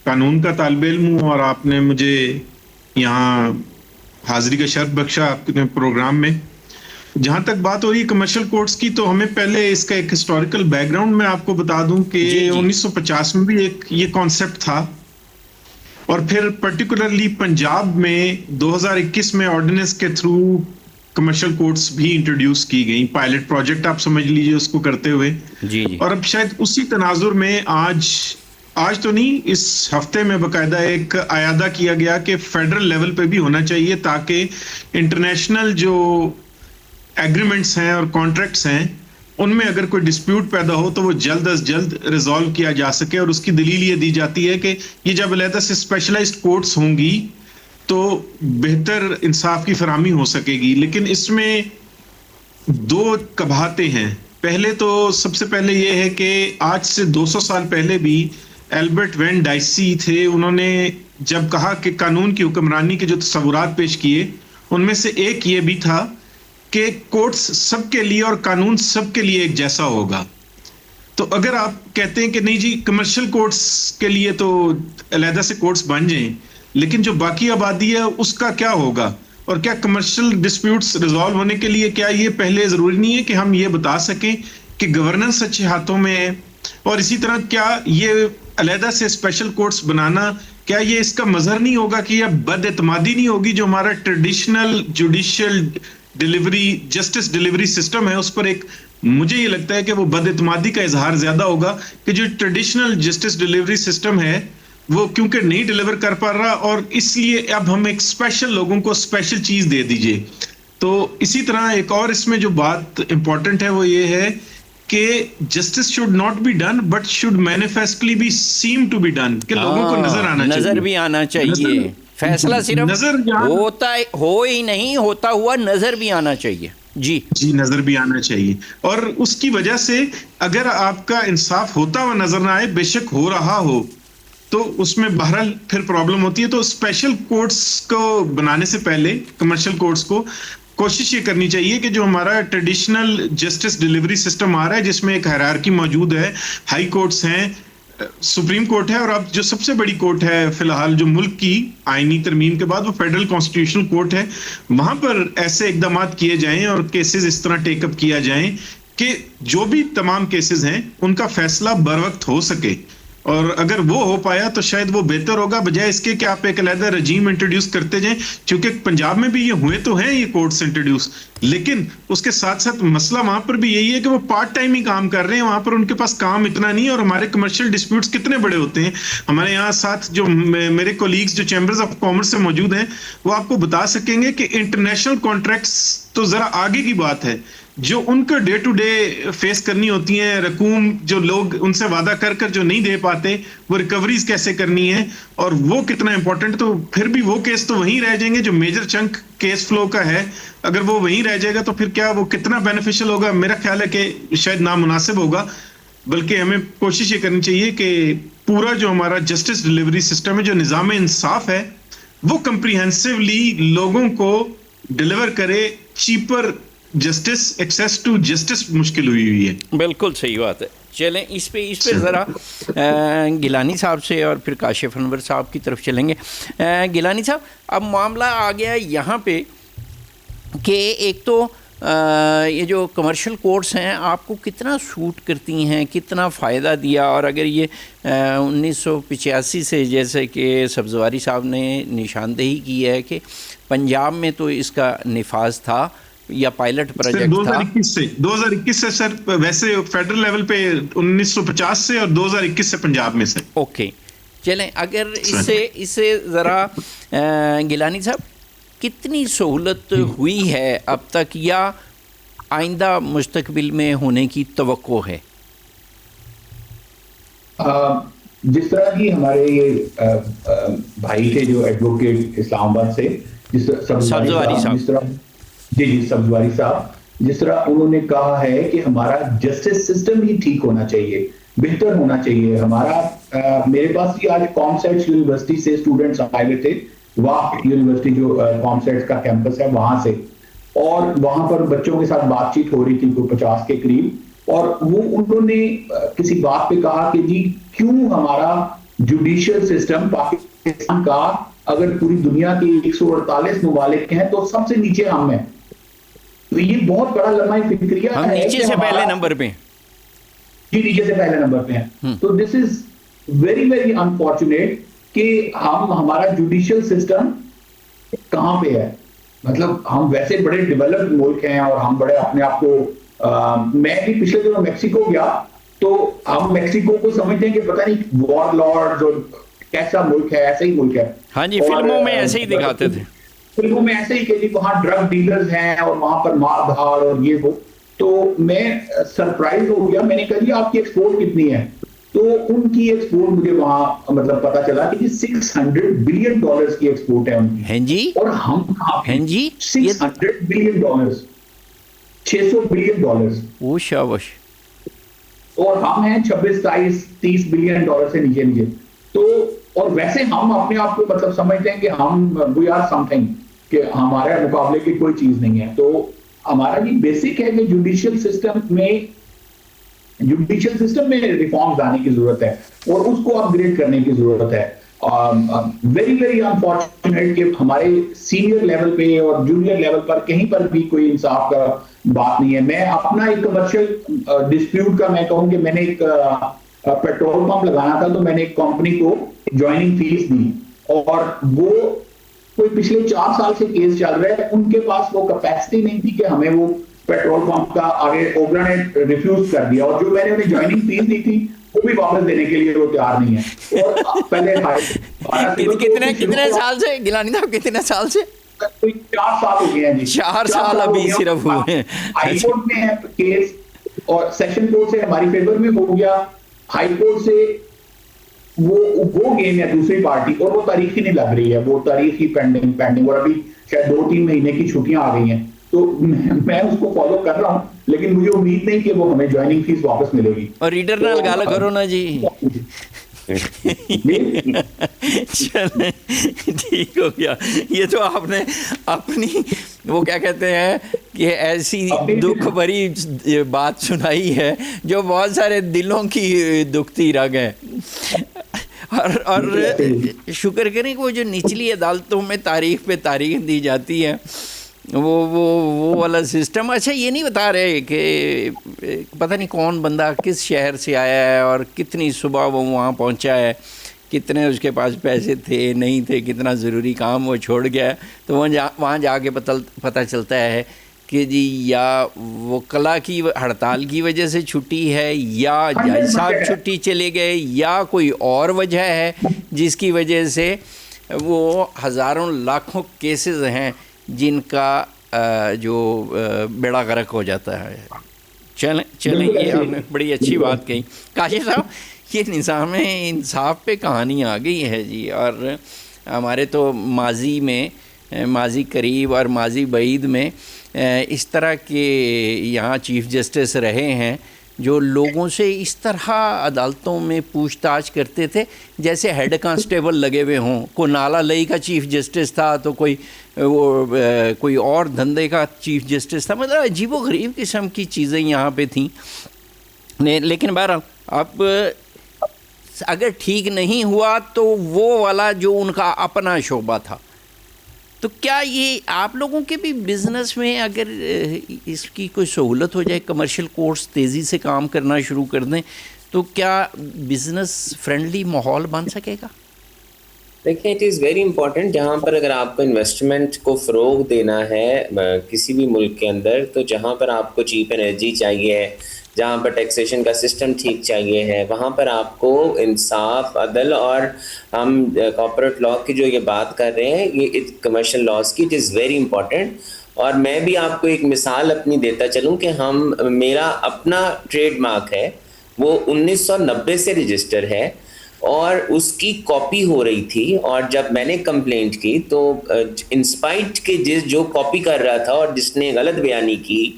قانون کا طالب علم ہوں, اور آپ نے مجھے یہاں حاضری کا شرف بخشا آپ کے پروگرام میں. جہاں تک بات ہو رہی ہے کمرشل کورٹس کی, تو ہمیں پہلے اس کا ایک ہسٹوریکل بیک گراؤنڈ میں آپ کو بتا دوں کہ 1950 میں بھی ایک یہ کانسیپٹ تھا, اور پھر پرٹیکولرلی پنجاب میں 2021 میں آرڈیننس کے تھرو کمرشل کورٹس بھی انٹروڈیوس کی گئی, پائلٹ پروجیکٹ آپ سمجھ لیجئے اس کو کرتے ہوئے. اور اب شاید اسی تناظر میں آج تو نہیں, اس ہفتے میں باقاعدہ ایک اعادہ کیا گیا کہ فیڈرل لیول پہ بھی ہونا چاہیے تاکہ انٹرنیشنل جو ایگریمنٹس ہیں اور کانٹریکٹس ہیں ان میں اگر کوئی ڈسپیوٹ پیدا ہو تو وہ جلد از جلد ریزالو کیا جا سکے. اور اس کی دلیل یہ دی جاتی ہے کہ یہ جب علیحدہ سے اسپیشلائزڈ کورٹس ہوں گی تو بہتر انصاف کی فراہمی ہو سکے گی. لیکن اس میں دو قباحتیں ہیں. پہلے تو سب سے پہلے یہ ہے کہ آج سے 200 سال پہلے بھی البرٹ وین ڈائسی تھے, انہوں نے جب کہا کہ قانون کی حکمرانی کے جو تصورات پیش کیے ان میں سے ایک یہ بھی تھا کہ کورٹس سب کے لیے اور قانون سب کے لیے ایک جیسا ہوگا. تو اگر آپ کہتے ہیں کہ نہیں جی کمرشل کورٹس کے لیے تو علیحدہ سے کورٹس بن جائیں, لیکن جو باقی آبادی ہے اس کا کیا ہوگا, اور کیا کمرشل ڈسپیوٹس ریزالو ہونے کے لیے کیا یہ پہلے ضروری نہیں ہے کہ ہم یہ بتا سکیں کہ گورننس اچھے ہاتھوں میں ہے, اور اسی طرح کیا یہ علیحدہ سے اسپیشل کورٹس بنانا کیا یہ اس کا مظہر نہیں ہوگا کہ یہ بد اعتمادی نہیں ہوگی جو ہمارا traditional judicial delivery justice delivery system ہے اس پر ایک, مجھے یہ لگتا ہے کہ وہ بد اعتمادی کا اظہار زیادہ ہوگا کہ جو ٹریڈیشنل جسٹس ڈیلیوری سسٹم ہے وہ کیونکہ نہیں ڈیلیور کر پا رہا, اور اس لیے اب ہم ایک اسپیشل لوگوں کو اسپیشل چیز دے دیجئے. تو اسی طرح ایک اور اس میں جو بات امپورٹنٹ ہے وہ یہ ہے کہ justice should not be done but should manifestly be seem to be done, کہ لوگوں کو نظر آنا چاہیے, نظر بھی آنا چاہیے. فیصلہ صرف ہوتا ہو ہی نہیں, ہوتا ہوا نظر بھی آنا چاہیے. جی نظر بھی آنا چاہیے. اور اس کی وجہ سے اگر آپ کا انصاف ہوتا ہوا نظر نہ آئے, بے شک ہو رہا ہو, تو اس میں بہرحال پھر پرابلم ہوتی ہے. تو اسپیشل کورٹس کو بنانے سے پہلے کمرشل کورٹس کو کوشش یہ کرنی چاہیے کہ جو ہمارا ٹریڈیشنل جسٹس ڈیلیوری سسٹم آ رہا ہے جس میں ایک ہائرارکی موجود ہے, ہائی کورٹس ہیں, سپریم کورٹ ہے, اور اب جو سب سے بڑی کورٹ ہے فی الحال جو ملک کی آئینی ترمیم کے بعد وہ فیڈرل کانسٹیٹیوشنل کورٹ ہے, وہاں پر ایسے اقدامات کیے جائیں اور کیسز اس طرح ٹیک اپ کیا جائیں کہ جو بھی تمام کیسز ہیں ان کا فیصلہ بر وقت ہو سکے. اور اگر وہ ہو پایا تو شاید وہ بہتر ہوگا بجائے اس کے کہ آپ ایک علیحدہ رجیم انٹروڈیوس کرتے جائیں. چونکہ پنجاب میں بھی یہ ہوئے تو ہیں یہ کورٹس انٹروڈیوس, لیکن اس کے ساتھ ساتھ مسئلہ وہاں پر بھی یہی ہے کہ وہ پارٹ ٹائم ہی کام کر رہے ہیں, وہاں پر ان کے پاس کام اتنا نہیں. اور ہمارے کمرشل ڈسپیوٹس کتنے بڑے ہوتے ہیں, ہمارے یہاں ساتھ جو میرے کولیگز جو چیمبرز آف کامرس سے موجود ہیں وہ آپ کو بتا سکیں گے کہ انٹرنیشنل کانٹریکٹس تو ذرا آگے کی بات ہے, جو ان کو ڈے ٹو ڈے فیس کرنی ہوتی ہیں, رقوم جو لوگ ان سے وعدہ کر جو نہیں دے پاتے وہ ریکوریز کیسے کرنی ہے, اور وہ کتنا امپورٹنٹ. تو پھر بھی وہ کیس تو وہیں رہ جائیں گے جو میجر چنک کیس فلو کا ہے, اگر وہ وہیں رہ جائے گا تو پھر کیا وہ کتنا بینیفیشل ہوگا, میرا خیال ہے کہ شاید نامناسب ہوگا. بلکہ ہمیں کوشش یہ کرنی چاہیے کہ پورا جو ہمارا جسٹس ڈیلیوری سسٹم ہے, جو نظام انصاف ہے, وہ کمپریہنسولی لوگوں کو ڈیلیور کرے. Cheaper justice, access to justice مشکل ہوئی ہے. بالکل صحیح بات ہے. چلیں اس پہ ذرا گیلانی صاحب سے اور پھر کاشف انور صاحب کی طرف چلیں گے. گیلانی صاحب, اب معاملہ آ گیا یہاں پہ کہ ایک تو یہ جو کمرشل کورٹس ہیں آپ کو کتنا سوٹ کرتی ہیں, کتنا فائدہ دیا, اور اگر یہ 1985 سے جیسے کہ سبزواری صاحب نے نشاندہی کی ہے کہ پنجاب میں تو اس کا نفاذ تھا یا پائلٹ پروجیکٹ تھا 2021 سے سر, ویسے فیڈرل لیول پہ 1950 سے اور 2021 سے پنجاب میں سے. اوکے چلیں, اگر اس سے ذرا گیلانی صاحب کتنی سہولت ہوئی ہے اب تک, یا آئندہ مستقبل میں ہونے کی توقع ہے؟ جس طرح کی ہمارے یہ بھائی تھے جو ایڈوکیٹ اسلام آباد سے، سبزواری صاحب، جس طرح جی سبزواری صاحب، جس طرح انہوں نے کہا ہے کہ ہمارا جسٹس سسٹم ہی ٹھیک ہونا چاہیے، بہتر ہونا چاہیے ہمارا. میرے پاس بھی آج کامسیٹس یونیورسٹی سے اسٹوڈنٹس آئے ہوئے تھے، واق یونیورسٹی جو کامسیٹس کا کیمپس ہے وہاں سے، اور وہاں پر بچوں کے ساتھ بات چیت ہو رہی تھی کوئی 50 کے قریب، اور وہ انہوں نے کسی بات پہ کہا کہ جی کیوں ہمارا جوڈیشل سسٹم پاکستان کا اگر پوری دنیا کے 148 ممالک ہیں تو سب سے نیچے ہم ہیں. تو یہ بہت بڑا لمحہ فکریہ ہے، ہم نیچے سے پہلے نمبر پہ، جی نیچے سے پہلے نمبر پہ ہیں. تو دس از ویری ویری انفارچونیٹ کہ ہمارا جوڈیشل سسٹم کہاں پہ ہے. مطلب ہم ویسے بڑے ڈیولپڈ ملک ہیں اور ہم بڑے اپنے آپ کو میں بھی پچھلے دنوں میکسیکو گیا تو ہم میکسیکو کو سمجھتے ہیں کہ پتہ نہیں وار لارڈز اور کیسا ملک ہے، ایسا ہی ملک ہے. ہاں جی، فلموں میں ایسے ہی دکھاتے تھے، فلموں میں ایسے ہی کہ جی وہاں ڈرگ ڈیلرز ہیں اور وہاں پر مار دھاڑ اور یہ وہ. تو میں سرپرائز ہو گیا، میں نے کہا جی آپ کی ایکسپورٹ کتنی ہے؟ تو ان کی ایکسپورٹ مجھے وہاں مطلب پتا چلا کہ 600 بلین ڈالرز کی ایکسپورٹ ہے ان کی. ہیں جی، اور ہم کہاں ہیں جی 600 بلین ڈالرز، 600 بلین ڈالرز، وہ شاباش، اور ہم ہیں 26-27-30 بلین ڈالر سے نیچے نیچے. تو اور ویسے ہم اپنے آپ کو مطلب سمجھتے ہیں کہ ہم وی آر سم تھنگ، کہ ہمارے مقابلے کی کوئی چیز نہیں ہے. تو ہمارا یہ بیسک ہے کہ جوڈیشل سسٹم میں ریفارمز آنے کی ضرورت ہے اور اس کو اپ گریڈ کرنے کی ضرورت ہے. ویری ویری انفارچونیٹ کہ ہمارے سینئر لیول پہ اور جونیئر لیول پر کہیں پر بھی کوئی انصاف کا بات نہیں ہے. میں اپنا ایک کمرشل ڈسپیوٹ کا میں کہوں کہ میں نے ایک پیٹرول پمپ لگانا تھا، تو میں نے ایک کمپنی کو جوائننگ فیس دی، اور وہ کوئی پچھلے 4 سال سے کیس چل رہا ہے. ان کے پاس وہ کیپیسٹی نہیں تھی کہ ہمیں وہ پیٹرول پمپ کا آگے اوبرا نے ریفیوز کر دیا، اور جو میں نے انہیں جوائننگ فیس دی تھی وہ بھی واپس دینے کے لیے وہ تیار نہیں ہے. اور پہلے کتنے سال سے گیلانی صاحب، کتنے سال سے؟ 4 سال ہو گئے ہیں جی، 4 سال ابھی صرف ہوئے ہیں. ہائی کورٹ میں ہے کیس، اور سیشن کورٹ سے ہماری فیور میں ہو گیا، ہائی کورٹ سے وہ گیم ہے دوسری پارٹی، اور وہ تاریخ ہی نہیں لگ رہی ہے، وہ تاریخ ہی پینڈنگ، اور ابھی شاید 2-3 مہینے کی چھٹیاں آ گئی ہیں. تو میں اس کو فالو کر رہا ہوں، لیکن مجھے امید نہیں کہ وہ ہمیں جوائننگ فیس واپس ملے گی. اور ریڈر نال گال کرو نا جی. چلیں ٹھیک ہو گیا. یہ تو آپ نے اپنی وہ کیا کہتے ہیں کہ ایسی دکھ بھری بات سنائی ہے جو بہت سارے دلوں کی دکھتی رگ ہے. اور شکر کریں کہ وہ جو نچلی عدالتوں میں تاریخ پہ تاریخ دی جاتی ہے وہ والا سسٹم. اچھا یہ نہیں بتا رہے کہ پتہ نہیں کون بندہ کس شہر سے آیا ہے اور کتنی صبح وہ وہاں پہنچا ہے، کتنے اس کے پاس پیسے تھے نہیں تھے، کتنا ضروری کام وہ چھوڑ گیا. تو وہاں جا کے پتہ چلتا ہے کہ جی یا وکلا کی ہڑتال کی وجہ سے چھٹی ہے، یا جج صاحب چھٹی چلے گئے، یا کوئی اور وجہ ہے جس کی وجہ سے وہ ہزاروں لاکھوں کیسز ہیں جن کا جو بیڑا غرق ہو جاتا ہے. چلیں یہ آپ نے بڑی اچھی بات کہی. کاشف صاحب، یہ نظام انصاف پہ کہانی آ گئی ہے جی، اور ہمارے تو ماضی قریب اور ماضی بعید میں اس طرح کے یہاں چیف جسٹس رہے ہیں جو لوگوں سے اس طرح عدالتوں میں پوچھ تاچھ کرتے تھے جیسے ہیڈ کانسٹیبل لگے ہوئے ہوں. کوئی نالا لئی کا چیف جسٹس تھا تو کوئی اور دھندے کا چیف جسٹس تھا. مطلب عجیب و غریب قسم کی چیزیں یہاں پہ تھیں. لیکن بہرحال اب اگر ٹھیک نہیں ہوا تو وہ والا جو ان کا اپنا شعبہ تھا، تو کیا یہ آپ لوگوں کے بھی بزنس میں اگر اس کی کوئی سہولت ہو جائے، کمرشل کورس تیزی سے کام کرنا شروع کر دیں، تو کیا بزنس فرینڈلی ماحول بن سکے گا؟ دیکھیں اٹ از ویری امپورٹنٹ، جہاں پر اگر آپ کو انویسٹمنٹ کو فروغ دینا ہے کسی بھی ملک کے اندر، تو جہاں پر آپ کو چیپ انرجی چاہیے، جہاں پر ٹیکسیشن کا سسٹم ٹھیک چاہیے ہے، وہاں پر آپ کو انصاف، عدل، اور ہم کارپوریٹ لاء کی جو یہ بات کر رہے ہیں، یہ کمرشل لاز کی، اٹ از ویری امپورٹنٹ. اور میں بھی آپ کو ایک مثال اپنی دیتا چلوں کہ میرا اپنا ٹریڈ مارک ہے وہ 1990 سے رجسٹر ہے اور اس کی کاپی ہو رہی تھی، اور جب میں نے کمپلینٹ کی تو انسپائٹ کے جو کاپی کر رہا تھا اور جس نے غلط بیانی کی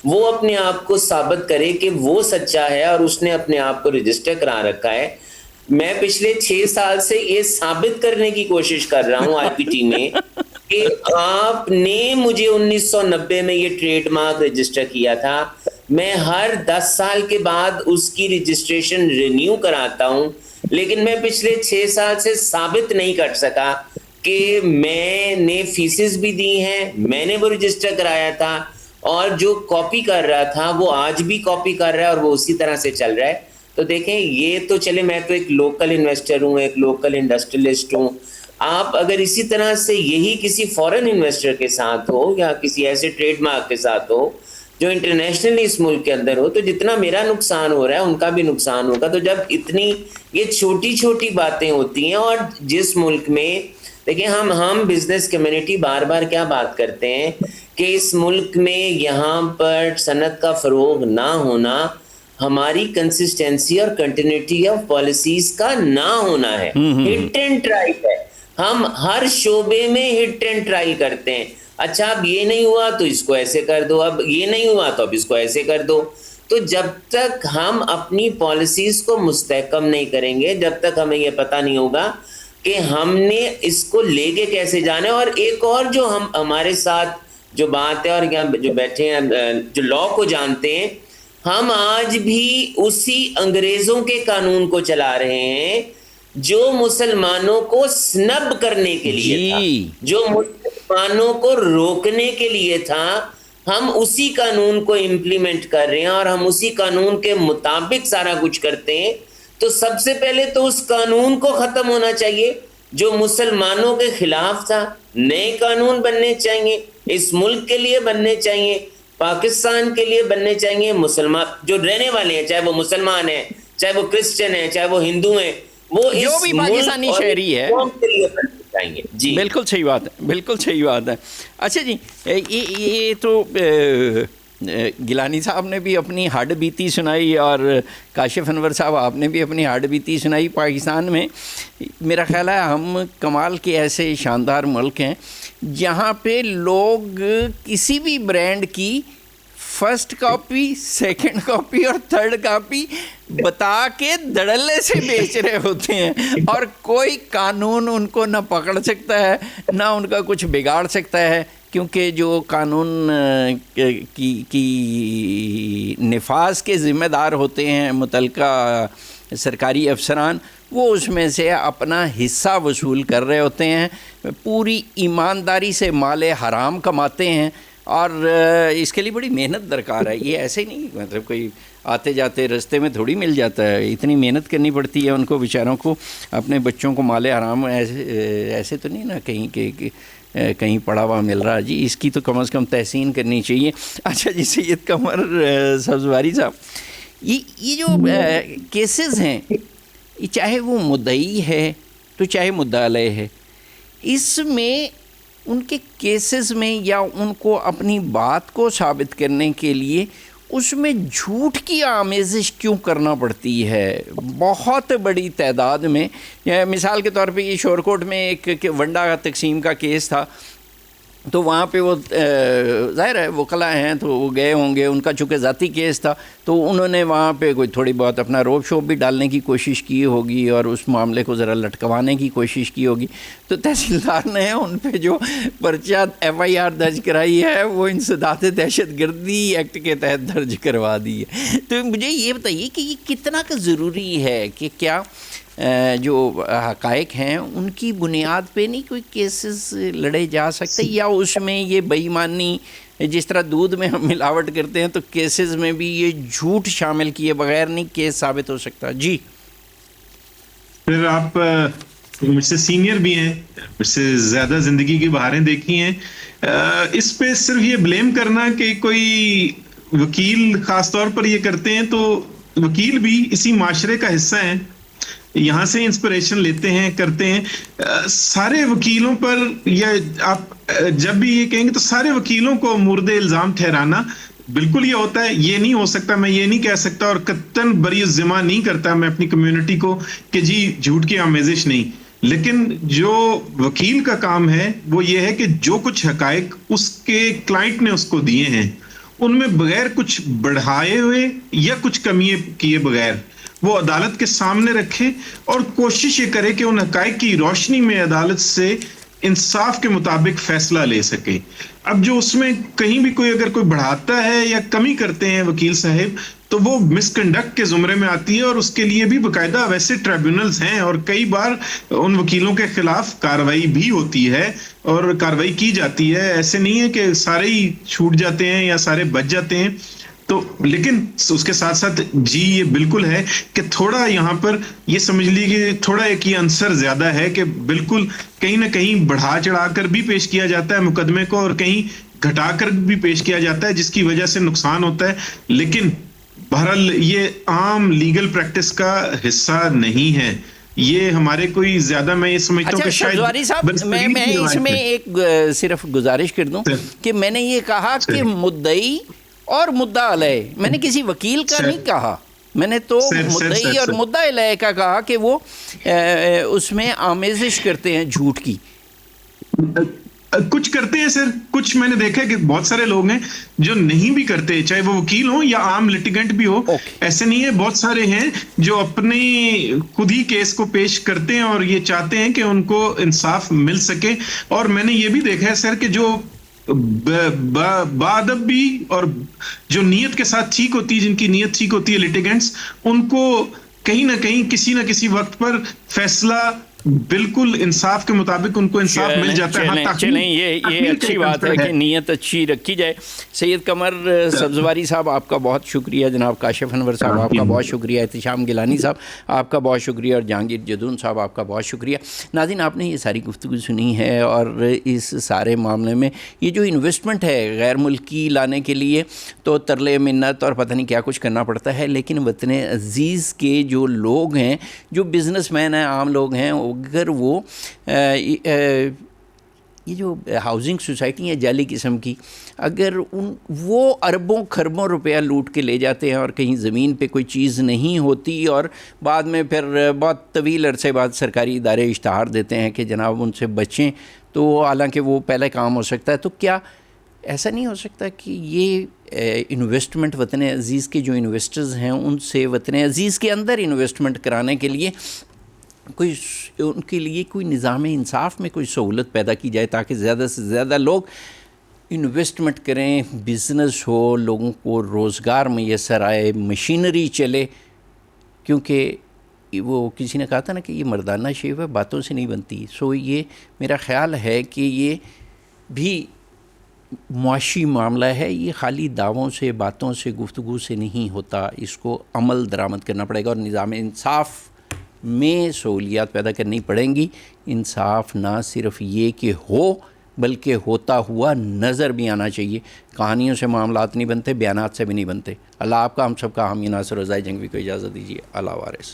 وہ اپنے آپ کو ثابت کرے کہ وہ سچا ہے اور اس نے اپنے آپ کو رجسٹر کرا رکھا ہے. میں پچھلے 6 سال سے یہ ثابت کرنے کی کوشش کر رہا ہوں آئی پی ٹی میں کہ آپ نے مجھے 1990 میں یہ ٹریڈ مارک رجسٹر کیا تھا. میں ہر 10 سال کے بعد اس کی رجسٹریشن رینیو کراتا ہوں، لیکن میں پچھلے 6 سال سے ثابت نہیں کر سکا کہ میں نے فیسز بھی دی ہیں، میں نے وہ رجسٹر کرایا تھا، اور جو کاپی کر رہا تھا وہ آج بھی کاپی کر رہا ہے اور وہ اسی طرح سے چل رہا ہے. تو دیکھیں یہ تو چلے، میں تو ایک لوکل انویسٹر ہوں، ایک لوکل انڈسٹریلسٹ ہوں. آپ اگر اسی طرح سے یہی کسی فورن انویسٹر کے ساتھ ہو یا کسی ایسے ٹریڈ مارک کے ساتھ ہو جو انٹرنیشنلی اس ملک کے اندر ہو، تو جتنا میرا نقصان ہو رہا ہے ان کا بھی نقصان ہوگا. تو جب اتنی یہ چھوٹی چھوٹی باتیں ہوتی ہیں، اور جس ملک میں دیکھیں ہم بزنس کمیونٹی بار بار کیا بات کرتے ہیں کہ اس ملک میں یہاں پر صنعت کا فروغ نہ ہونا ہماری کنسسٹنسی اور کنٹینیوٹی آف پالیسیز کا نہ ہونا ہے. ہٹ اینڈ ٹرائی ہے، ہم ہر شعبے میں ہٹ اینڈ ٹرائی کرتے ہیں. اچھا اب یہ نہیں ہوا تو اس کو ایسے کر دو، اب یہ نہیں ہوا تو اب اس کو ایسے کر دو. تو جب تک ہم اپنی پالیسیز کو مستحکم نہیں کریں گے، جب تک ہمیں یہ پتہ نہیں ہوگا کہ ہم نے اس کو لے کے کیسے جانا ہے. اور ایک اور جو ہمارے ساتھ جو بات ہے، اور یہاں جو بیٹھے ہیں جو لا کو جانتے ہیں، ہم آج بھی اسی انگریزوں کے قانون کو چلا رہے ہیں جو مسلمانوں کو سنب کرنے کے لیے تھا، جو مسلمانوں کو روکنے کے لیے تھا. ہم اسی قانون کو امپلیمنٹ کر رہے ہیں اور ہم اسی قانون کے مطابق سارا کچھ کرتے ہیں. تو سب سے پہلے تو اس قانون کو ختم ہونا چاہیے جو مسلمانوں کے خلاف تھا. نئے قانون بننے چاہیے، اس ملک کے لیے بننے چاہیے، پاکستان کے لیے بننے چاہیے. مسلمان جو رہنے والے ہیں، چاہے وہ مسلمان ہیں، چاہے وہ کرسچن ہیں، چاہے وہ ہندو ہیں، وہ جو بھی پاکستانی شہری ہے جی بالکل صحیح بات ہے، بالکل صحیح بات ہے. اچھا جی، یہ تو گیلانی صاحب نے بھی اپنی ہڈ بیتی سنائی اور کاشف انور صاحب آپ نے بھی اپنی ہڈ بیتی سنائی. پاکستان میں میرا خیال ہے ہم کمال کے ایسے شاندار ملک ہیں جہاں پہ لوگ کسی بھی برانڈ کی فرسٹ کاپی، سیکنڈ کاپی اور تھرڈ کاپی بتا کے دڑلے سے بیچ رہے ہوتے ہیں، اور کوئی قانون ان کو نہ پکڑ سکتا ہے نہ ان کا کچھ بگاڑ سکتا ہے، کیونکہ جو قانون کی نفاذ کے ذمہ دار ہوتے ہیں متعلقہ سرکاری افسران، وہ اس میں سے اپنا حصہ وصول کر رہے ہوتے ہیں، پوری ایمانداری سے مال حرام کماتے ہیں، اور اس کے لیے بڑی محنت درکار ہے. یہ ایسے نہیں مطلب کوئی آتے جاتے رستے میں تھوڑی مل جاتا ہے، اتنی محنت کرنی پڑتی ہے ان کو بیچاروں کو، اپنے بچوں کو مال حرام ایسے تو نہیں نا کہیں پڑا ہوا مل رہا. جی اس کی تو کم از کم تحسین کرنی چاہیے. اچھا جی سید قمر سبزواری صاحب، یہ جو کیسز ہیں، چاہے وہ مدعی ہے تو چاہے مدعا علیہ ہے، اس میں ان کے کیسز میں یا ان کو اپنی بات کو ثابت کرنے کے لیے اس میں جھوٹ کی آمیزش کیوں کرنا پڑتی ہے بہت بڑی تعداد میں؟ مثال کے طور پہ یہ شورکوٹ میں ایک ونڈا تقسیم کا کیس تھا، تو وہاں پہ وہ ظاہر ہے وکلاء ہیں تو وہ گئے ہوں گے، ان کا چونکہ ذاتی کیس تھا تو انہوں نے وہاں پہ کوئی تھوڑی بہت اپنا روب شوب بھی ڈالنے کی کوشش کی ہوگی اور اس معاملے کو ذرا لٹکوانے کی کوشش کی ہوگی. تو تحصیلدار نے ان پہ جو پرچہ FIR درج کرائی ہے وہ انسداد دہشت گردی ایکٹ کے تحت درج کروا دی ہے. تو مجھے یہ بتائیے کہ یہ کتنا کا ضروری ہے کہ کیا جو حقائق ہیں ان کی بنیاد پہ نہیں کوئی کیسز لڑے جا سکتے، یا اس میں یہ بے ایمانی جس طرح دودھ میں ہم ملاوٹ کرتے ہیں تو کیسز میں بھی یہ جھوٹ شامل کیے بغیر نہیں کیس ثابت ہو سکتا؟ جی پھر آپ مجھ سے سینئر بھی ہیں، مجھ سے زیادہ زندگی کی بہاریں دیکھی ہیں، اس پہ صرف یہ بلیم کرنا کہ کوئی وکیل خاص طور پر یہ کرتے ہیں، تو وکیل بھی اسی معاشرے کا حصہ ہیں. یہاں سے انسپریشن لیتے ہیں کرتے ہیں. سارے وکیلوں پر یا آپ جب بھی یہ کہیں گے تو سارے وکیلوں کو مورد الزام ٹھہرانا بالکل یہ ہوتا ہے. یہ نہیں ہو سکتا, میں یہ نہیں کہہ سکتا اور قطعاً بری ذمہ نہیں کرتا میں اپنی کمیونٹی کو کہ جی جھوٹ کی آمیزش نہیں. لیکن جو وکیل کا کام ہے وہ یہ ہے کہ جو کچھ حقائق اس کے کلائنٹ نے اس کو دیے ہیں ان میں بغیر کچھ بڑھائے ہوئے یا کچھ کمی کیے بغیر وہ عدالت کے سامنے رکھے اور کوشش یہ کرے کہ ان حقائق کی روشنی میں عدالت سے انصاف کے مطابق فیصلہ لے سکے. اب جو اس میں کہیں بھی کوئی اگر کوئی بڑھاتا ہے یا کمی کرتے ہیں وکیل صاحب تو وہ مس کنڈکٹ کے زمرے میں آتی ہے اور اس کے لیے بھی باقاعدہ ویسے ٹریبیونلز ہیں اور کئی بار ان وکیلوں کے خلاف کارروائی بھی ہوتی ہے اور کارروائی کی جاتی ہے. ایسے نہیں ہے کہ سارے ہی چھوٹ جاتے ہیں یا سارے بچ جاتے ہیں. تو لیکن اس کے ساتھ ساتھ جی یہ بالکل ہے کہ تھوڑا یہاں پر یہ سمجھ لیجیے تھوڑا ایک یہ عنصر زیادہ ہے کہ بالکل کہیں نہ کہیں بڑھا چڑھا کر بھی پیش کیا جاتا ہے مقدمے کو اور کہیں گھٹا کر بھی پیش کیا جاتا ہے جس کی وجہ سے نقصان ہوتا ہے. لیکن بہرحال یہ عام لیگل پریکٹس کا حصہ نہیں ہے. یہ ہمارے کوئی زیادہ میں یہ سمجھتا ہوں کہ شاید سبزواری صاحب میں اس میں ایک صرف گزارش کر دوں کہ میں نے یہ کہا کہ مدعی اور مدعا علیہ, میں نے کسی وکیل کا نہیں کہا, میں نے تو مدعی اور مدعا علیہ کا کہا کہ وہ اس میں آمیزش کرتے ہیں جھوٹ کی. کچھ کرتے ہیں سر, کچھ میں نے دیکھا کہ بہت سارے لوگ ہیں جو نہیں بھی کرتے, چاہے وہ وکیل ہوں یا عام لٹیگنٹ بھی ہو. ایسے نہیں ہے, بہت سارے ہیں جو اپنے خود ہی کیس کو پیش کرتے ہیں اور یہ چاہتے ہیں کہ ان کو انصاف مل سکے. اور میں نے یہ بھی دیکھا ہے سر کہ جو بادب بھی اور جو نیت کے ساتھ ٹھیک ہوتی ہے, جن کی نیت ٹھیک ہوتی ہے لٹیگنٹس, ان کو کہیں نہ کہیں کسی نہ کسی وقت پر فیصلہ بالکل انصاف کے مطابق ان کو انصاف مل جاتا ہے. چلیں یہ اچھی بات ہے کہ نیت اچھی رکھی جائے. سید قمر سبزواری صاحب آپ کا بہت شکریہ, جناب کاشف انور صاحب آپ کا بہت شکریہ, احتشام گیلانی صاحب آپ کا بہت شکریہ اور جہانگیر جدون صاحب آپ کا بہت شکریہ. ناظرین آپ نے یہ ساری گفتگو سنی ہے اور اس سارے معاملے میں یہ جو انویسٹمنٹ ہے غیر ملکی لانے کے لیے تو ترلے منت اور پتہ نہیں کیا کچھ کرنا پڑتا ہے, لیکن وطن عزیز کے جو لوگ ہیں, جو بزنس مین ہیں, عام لوگ ہیں, اگر وہ یہ جو ہاؤسنگ سوسائٹی ہیں جعلی قسم کی, اگر وہ اربوں خربوں روپیہ لوٹ کے لے جاتے ہیں اور کہیں زمین پہ کوئی چیز نہیں ہوتی اور بعد میں پھر بہت طویل عرصے بعد سرکاری ادارے اشتہار دیتے ہیں کہ جناب ان سے بچیں, تو حالانکہ وہ پہلے کام ہو سکتا ہے. تو کیا ایسا نہیں ہو سکتا کہ یہ انویسٹمنٹ وطن عزیز کے جو انویسٹرز ہیں ان سے وطن عزیز کے اندر انویسٹمنٹ کرانے کے لیے کوئی ان کے لیے کوئی نظام انصاف میں کوئی سہولت پیدا کی جائے تاکہ زیادہ سے زیادہ لوگ انویسٹمنٹ کریں, بزنس ہو, لوگوں کو روزگار میسر آئے, مشینری چلے. کیونکہ وہ کسی نے کہا تھا نا کہ یہ مردانہ شیو ہے, باتوں سے نہیں بنتی. سو یہ میرا خیال ہے کہ یہ بھی معاشی معاملہ ہے, یہ خالی دعووں سے باتوں سے گفتگو سے نہیں ہوتا, اس کو عمل درآمد کرنا پڑے گا اور نظام انصاف میں سہولیات پیدا کرنی پڑیں گی. انصاف نہ صرف یہ کہ ہو بلکہ ہوتا ہوا نظر بھی آنا چاہیے. کہانیوں سے معاملات نہیں بنتے, بیانات سے بھی نہیں بنتے. اللہ آپ کا ہم سب کا حامی ناصر رضائے جنگوی کو اجازت دیجیے. اللہ وارث.